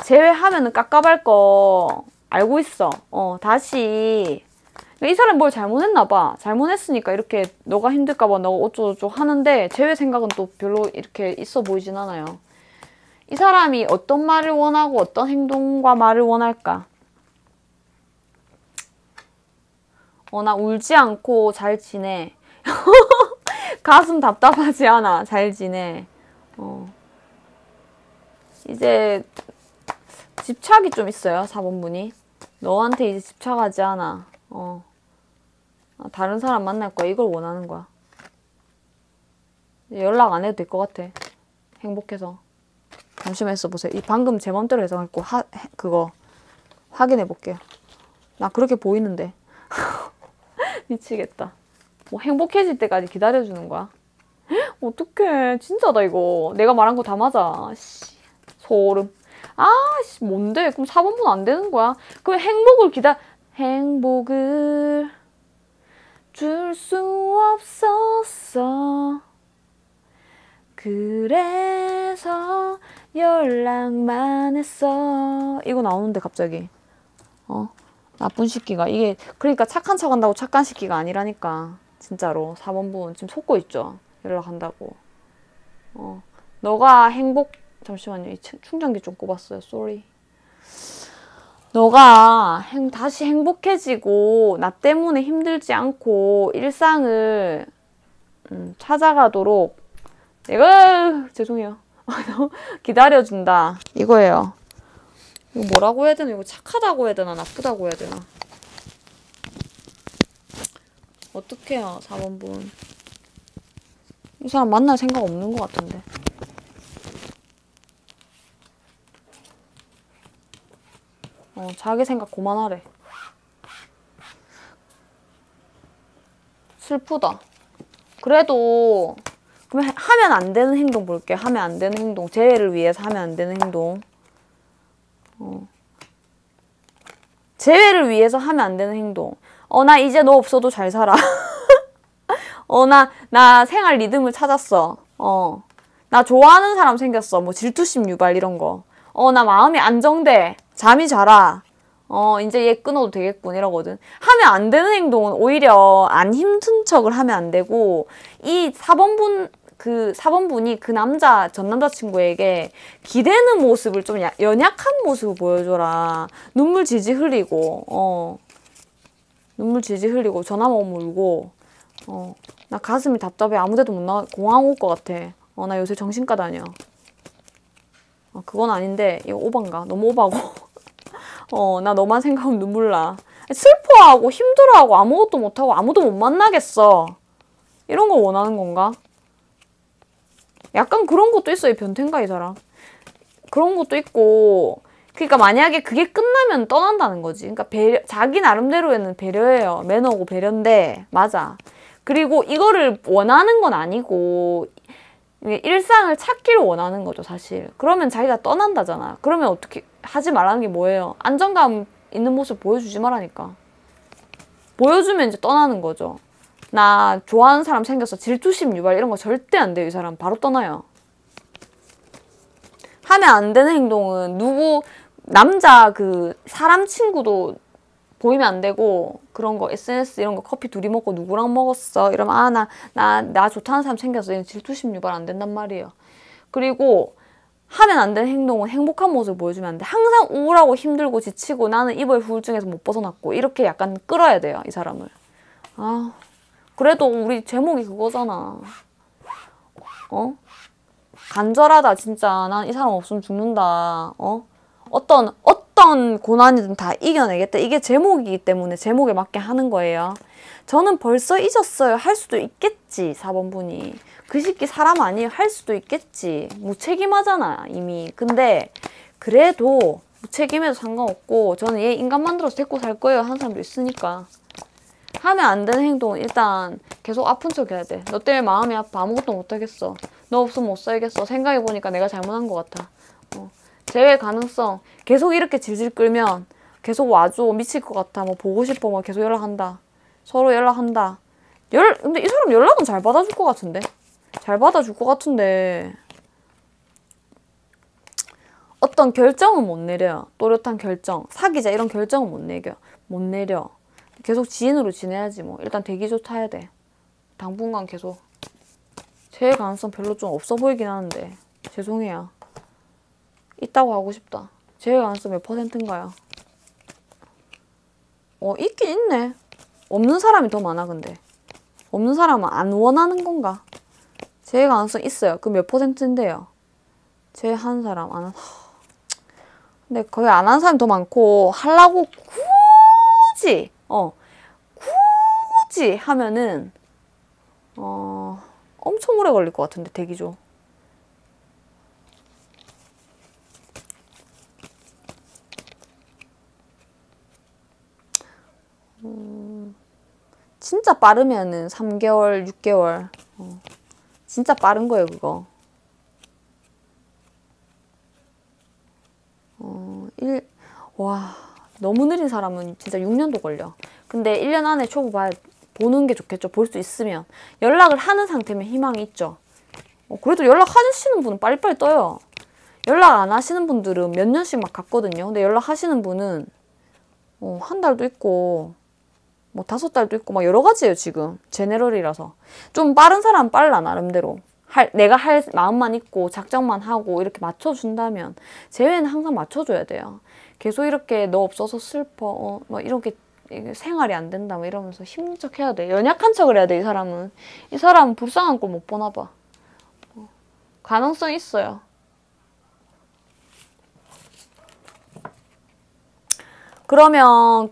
제외하면은 깝깝할 거 알고 있어. 다시 이 사람 뭘 잘못했나 봐. 잘못했으니까 이렇게 너가 힘들까봐 너가 어쩌고저쩌고 하는데 제외 생각은 또 별로 이렇게 있어 보이진 않아요. 이 사람이 어떤 말을 원하고 어떤 행동과 말을 원할까? 나 울지 않고 잘 지내. 가슴 답답하지 않아. 잘 지내. 이제 집착이 좀 있어요. 4번분이. 너한테 이제 집착하지 않아. 다른 사람 만날 거야. 이걸 원하는 거야. 연락 안 해도 될 것 같아. 행복해서. 잠시만 있어보세요. 이 방금 제 맘대로 해석했고 그거 확인해 볼게요. 나 그렇게 보이는데. 미치겠다. 뭐 행복해질 때까지 기다려주는 거야? 어떡해. 진짜다 이거. 내가 말한 거 다 맞아. 씨, 소름. 씨, 뭔데? 그럼 4번분 안 되는 거야? 그럼 행복을 줄 수 없었어. 그래서 연락만 했어. 이거 나오는데 갑자기. 나쁜 새끼가. 이게 그러니까 착한 척 한다고 착한 새끼가 아니라니까. 진짜로 4번분 지금 속고 있죠. 연락한다고. 너가 잠시만요. 이 충전기 좀 꼽았어요. 쏘리. 너가 다시 행복해지고 나 때문에 힘들지 않고 일상을 찾아가도록 내가 죄송해요. 기다려준다. 이거예요. 이거 뭐라고 해야 되나? 이거 착하다고 해야 되나? 나쁘다고 해야 되나? 어떡해요, 4번분. 이 사람 만날 생각 없는 것 같은데. 자기 생각 그만하래. 슬프다. 그래도 그럼 하면 안 되는 행동 볼게요. 하면 안 되는 행동. 재회를 위해서 하면 안 되는 행동. 재회를 위해서 하면 안 되는 행동. 나 이제 너 없어도 잘 살아. 나 생활 리듬을 찾았어. 나 좋아하는 사람 생겼어. 뭐 질투심 유발 이런 거. 나 마음이 안정돼. 잠이 자라. 이제 얘 끊어도 되겠군 이러거든. 하면 안 되는 행동은 오히려 안 힘든 척을 하면 안 되고 이 4번분이 그 전 남자친구에게 기대는 모습을 좀 연약한 모습을 보여줘라. 눈물 지지 흘리고 눈물 지지 흘리고 전화만 오면 울고 나 가슴이 답답해. 아무데도 못 나가. 공항 올 것 같아. 나 요새 정신과 다녀. 그건 아닌데 이거 오반가? 너무 오바고 나 너만 생각하면 눈물 나. 슬퍼하고 힘들어하고 아무것도 못하고 아무도 못 만나겠어. 이런 거 원하는 건가? 약간 그런 것도 있어, 이 변태인가, 이 사람. 그런 것도 있고, 그러니까 만약에 그게 끝나면 떠난다는 거지. 그러니까 자기 나름대로에는 배려예요. 매너고 배려인데, 맞아. 그리고 이거를 원하는 건 아니고, 일상을 찾기를 원하는 거죠, 사실. 그러면 자기가 떠난다잖아. 그러면 어떻게, 하지 말라는 게 뭐예요? 안정감 있는 모습 보여주지 말라니까. 보여주면 이제 떠나는 거죠. 나 좋아하는 사람 생겼어. 질투심 유발 이런 거 절대 안 돼요. 이 사람 바로 떠나요. 하면 안 되는 행동은 남자 사람 친구도 보이면 안 되고, 그런 거 SNS 이런 거 커피 둘이 먹고 누구랑 먹었어 이러면 나 좋다는 사람 생겼어. 얘는 질투심 유발 안 된단 말이에요. 그리고 하면 안 되는 행동은 행복한 모습을 보여주면 안 돼. 항상 우울하고 힘들고 지치고 나는 이별 후유증에서 못 벗어났고 이렇게 약간 끌어야 돼요, 이 사람을. 그래도 우리 제목이 그거잖아. 간절하다, 진짜. 난 이 사람 없으면 죽는다. 어떤 고난이든 다 이겨내겠다. 이게 제목이기 때문에 제목에 맞게 하는 거예요. 저는 벌써 잊었어요. 할 수도 있겠지, 4번 분이. 그 시기 사람 아니에요. 할 수도 있겠지. 무책임하잖아, 이미. 근데 그래도 무책임해도 상관없고, 저는 얘 인간 만들어서 데리고 살 거예요 하는 사람도 있으니까. 하면 안 되는 행동은 일단 계속 아픈 척 해야 돼. 너 때문에 마음이 아파. 아무것도 못하겠어. 너 없으면 못 살겠어. 생각해보니까 내가 잘못한 것 같아. 재회 가능성. 계속 이렇게 질질 끌면 계속 와줘. 미칠 것 같아. 뭐 보고 싶어. 뭐 계속 연락한다. 서로 연락한다. 근데 이 사람 연락은 잘 받아줄 것 같은데? 잘 받아줄 것 같은데 어떤 결정은 못 내려요. 또렷한 결정. 사귀자 이런 결정은 못 내려. 계속 지인으로 지내야지 뭐. 일단 대기조 타야 돼. 당분간 계속. 재회 가능성 별로 좀 없어 보이긴 하는데 죄송해요. 있다고 하고 싶다. 재회 가능성 몇 %인가요? 있긴 있네. 없는 사람이 더 많아. 근데 없는 사람은 안 원하는 건가? 재회 가능성 있어요. 그 몇 %인데요? 재회한 사람 안 근데 거의 안 하는 사람이 더 많고, 하려고 굳이 하면은 엄청 오래 걸릴 것 같은데, 대기죠. 진짜 빠르면은 3개월, 6개월. 진짜 빠른 거예요, 그거. 와, 너무 느린 사람은 진짜 6년도 걸려. 근데 1년 안에 초보 보는 게 좋겠죠. 볼 수 있으면. 연락을 하는 상태면 희망이 있죠. 그래도 연락하시는 분은 빨리빨리 떠요. 연락 안 하시는 분들은 몇 년씩 막 갔거든요. 근데 연락하시는 분은 한 달도 있고 뭐 5달도 있고 막 여러 가지예요, 지금. 제네럴이라서. 좀 빠른 사람은 빨라, 나름대로. 내가 할 마음만 있고 작정만 하고 이렇게 맞춰준다면. 재회는 항상 맞춰줘야 돼요. 계속 이렇게 너 없어서 슬퍼, 막 이렇게 생활이 안 된다, 막 이러면서 힘든 척 해야 돼. 연약한 척을 해야 돼, 이 사람은. 이 사람은 불쌍한 걸 못 보나 봐. 가능성 있어요. 그러면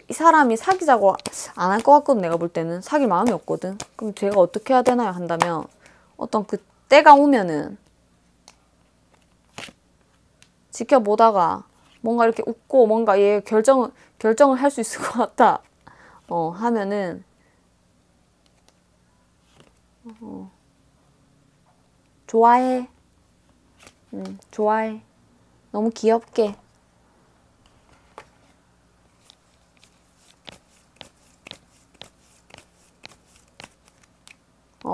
이 사람이 사귀자고 안 할 것 같거든, 내가 볼 때는. 사귈 마음이 없거든. 그럼 제가 어떻게 해야 되나요? 한다면 어떤 그 때가 오면은 지켜보다가 뭔가 이렇게 웃고 뭔가 얘 결정을 할 수 있을 것 같다. 하면은 좋아해. 좋아해. 너무 귀엽게.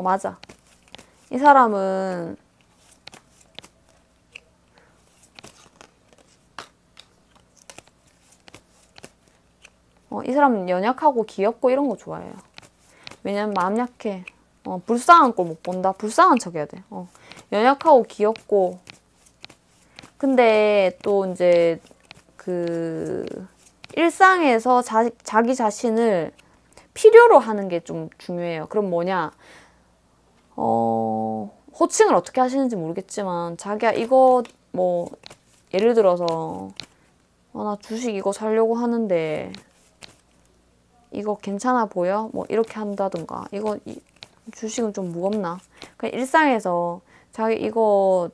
맞아. 이 사람은 이 사람은 연약하고 귀엽고 이런 거 좋아해요. 왜냐면 마음 약해. 불쌍한 걸 못 본다. 불쌍한 척 해야 돼. 연약하고 귀엽고. 근데 또 이제 일상에서 자기 자신을 필요로 하는 게 좀 중요해요. 그럼 뭐냐? 호칭을 어떻게 하시는지 모르겠지만 자기야 이거 예를 들어서 나 주식 이거 사려고 하는데 이거 괜찮아 보여? 뭐 이렇게 한다든가. 이거 주식은 좀 무겁나? 그냥 일상에서 자기 이거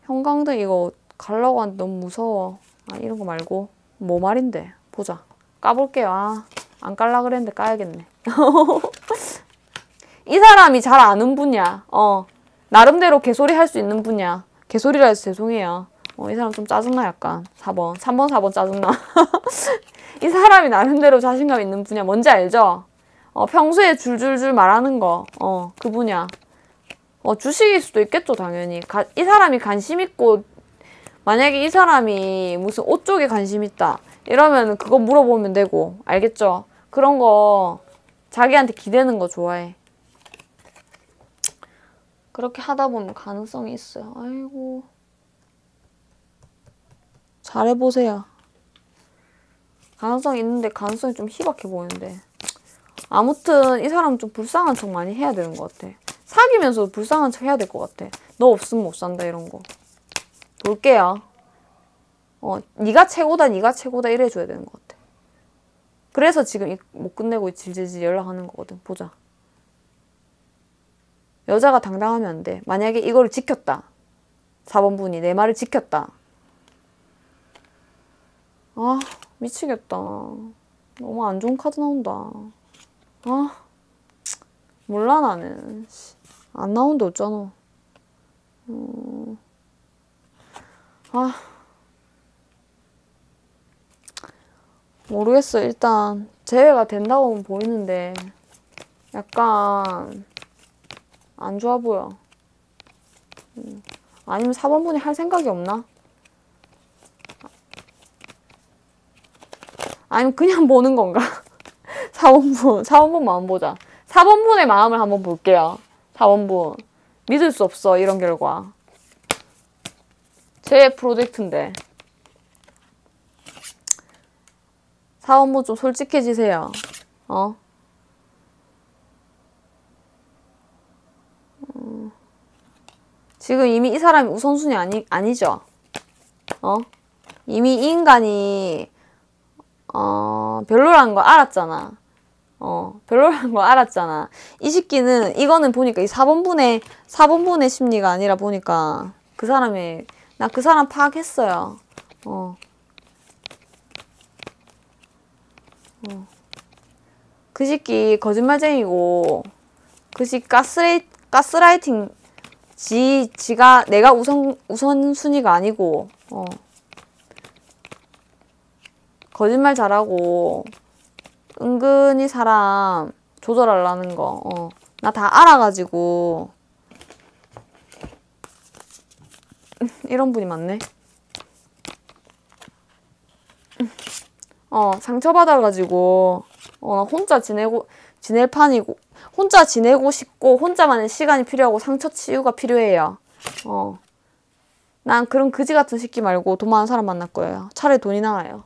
형광등 이거 가려고 하는데 너무 무서워. 아, 이런 거 말고 뭐 말인데? 보자. 까볼게요. 아, 안 깔라 그랬는데 까야겠네. 이 사람이 잘 아는 분이야. 나름대로 개소리 할 수 있는 분이야. 개소리라 해서 죄송해요. 이 사람 좀 짜증나 약간. 4번. 3번, 4번 짜증나. 이 사람이 나름대로 자신감 있는 분이야. 뭔지 알죠? 평소에 줄줄줄 말하는 거. 그 분이야. 주식일 수도 있겠죠, 당연히. 이 사람이 관심 있고, 만약에 이 사람이 무슨 옷 쪽에 관심 있다. 이러면 그거 물어보면 되고. 알겠죠? 그런 거 자기한테 기대는 거 좋아해. 그렇게 하다 보면 가능성이 있어요. 아이고. 잘해보세요. 가능성이 있는데 가능성이 좀 희박해 보이는데. 아무튼 이 사람은 좀 불쌍한 척 많이 해야 되는 것 같아. 사귀면서도 불쌍한 척 해야 될 것 같아. 너 없으면 못 산다 이런 거. 볼게요. 네가 최고다 네가 최고다 이래줘야 되는 것 같아. 그래서 지금 못 끝내고 질질질 연락하는 거거든. 보자. 여자가 당당하면 안 돼. 만약에 이거를 지켰다. 4번 분이 내 말을 지켰다. 아, 미치겠다. 너무 안 좋은 카드 나온다. 아, 몰라 나는. 안 나온데 어쩌노. 아, 모르겠어. 일단 제외가 된다고는 보이는데 약간 안 좋아 보여. 아니면 4번 분이 할 생각이 없나? 아니면 그냥 보는 건가? 4번 분 마음 보자. 4번 분의 마음을 한번 볼게요. 4번 분. 믿을 수 없어, 이런 결과. 제 프로젝트인데. 4번 분 좀 솔직해지세요. 지금 이미 이 사람이 우선순위 아니죠? 이미 이 인간이 별로라는 걸 알았잖아. 별로라는 걸 알았잖아. 이 새끼는, 이거는 보니까 이 4번분의 심리가 아니라 보니까 나 그 사람 파악했어요. 그 새끼 거짓말쟁이고, 그 새끼 가스라이팅, 지가 내가 우선순위가 아니고, 거짓말 잘하고, 은근히 사람 조절하려는 거, 나 다 알아가지고, 이런 분이 많네. 상처받아가지고, 나 혼자 지낼 판이고, 혼자 지내고 싶고, 혼자만의 시간이 필요하고, 상처 치유가 필요해요. 난 그런 그지 같은 새끼 말고 돈 많은 사람 만날 거예요. 차라리 돈이 나아요.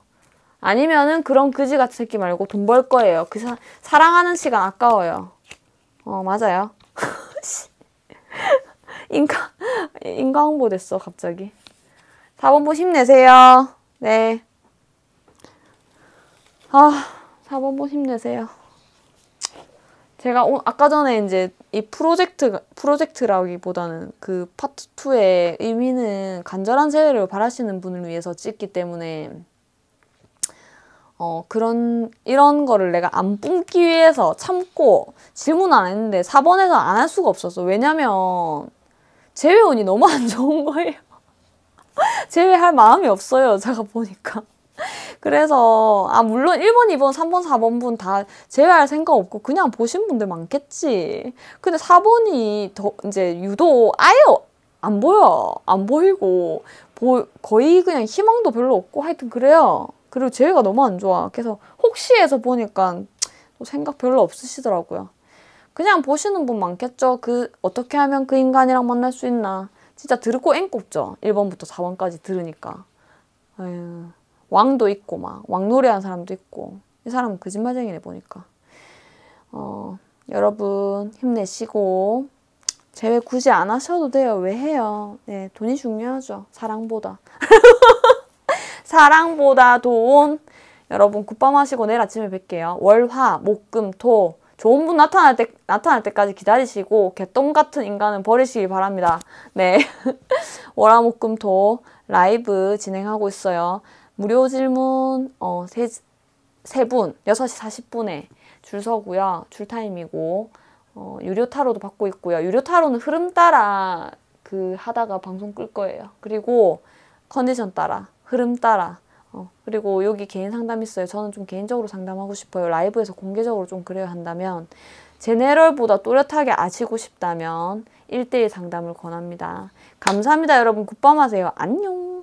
아니면은 그런 그지 같은 새끼 말고 돈 벌 거예요. 사랑하는 시간 아까워요. 맞아요. 인가 홍보 됐어, 갑자기. 4번부 힘내세요. 네. 4번부 힘내세요. 제가 아까 전에 이제 이 프로젝트라기보다는 그 파트 2의 의미는 간절한 재회를 바라시는 분을 위해서 찍기 때문에 이런 거를 내가 안 뿜기 위해서 참고 질문 안 했는데 4번에서 안 할 수가 없었어. 왜냐면 재회운이 너무 안 좋은 거예요. 재회할 마음이 없어요, 제가 보니까. 그래서 물론 1번, 2번, 3번, 4번 분 다 제외할 생각 없고 그냥 보신 분들 많겠지. 근데 4번이 이제 유독 아예 안 보여. 안 보이고 거의 그냥 희망도 별로 없고 하여튼 그래요. 그리고 제외가 너무 안 좋아. 그래서 혹시 해서 보니까 또 생각 별로 없으시더라고요. 그냥 보시는 분 많겠죠. 어떻게 하면 그 인간이랑 만날 수 있나. 진짜 들고 앵꼽죠. 1번부터 4번까지 들으니까. 아유. 왕도 있고 왕 노래하는 사람도 있고 이 사람은 거짓말쟁이네 보니까. 여러분 힘내시고 재회 굳이 안 하셔도 돼요. 왜 해요? 네, 돈이 중요하죠. 사랑보다. 사랑보다 돈. 여러분 굿밤하시고 내일 아침에 뵐게요. 월, 화, 목, 금, 토. 좋은 분 나타날 때까지 기다리시고 개똥 같은 인간은 버리시길 바랍니다. 네. 월, 화, 목, 금, 토 라이브 진행하고 있어요. 무료 질문 세 분 6시 40분에 줄 서고요. 줄 타임이고 유료 타로도 받고 있고요. 유료 타로는 흐름 따라 하다가 방송 끌 거예요. 그리고 컨디션 따라 흐름 따라 그리고 여기 개인 상담 있어요. 저는 좀 개인적으로 상담하고 싶어요. 라이브에서 공개적으로 좀 그래야 한다면 제네럴보다 또렷하게 아시고 싶다면 1대1 상담을 권합니다. 감사합니다. 여러분 굿밤 하세요. 안녕.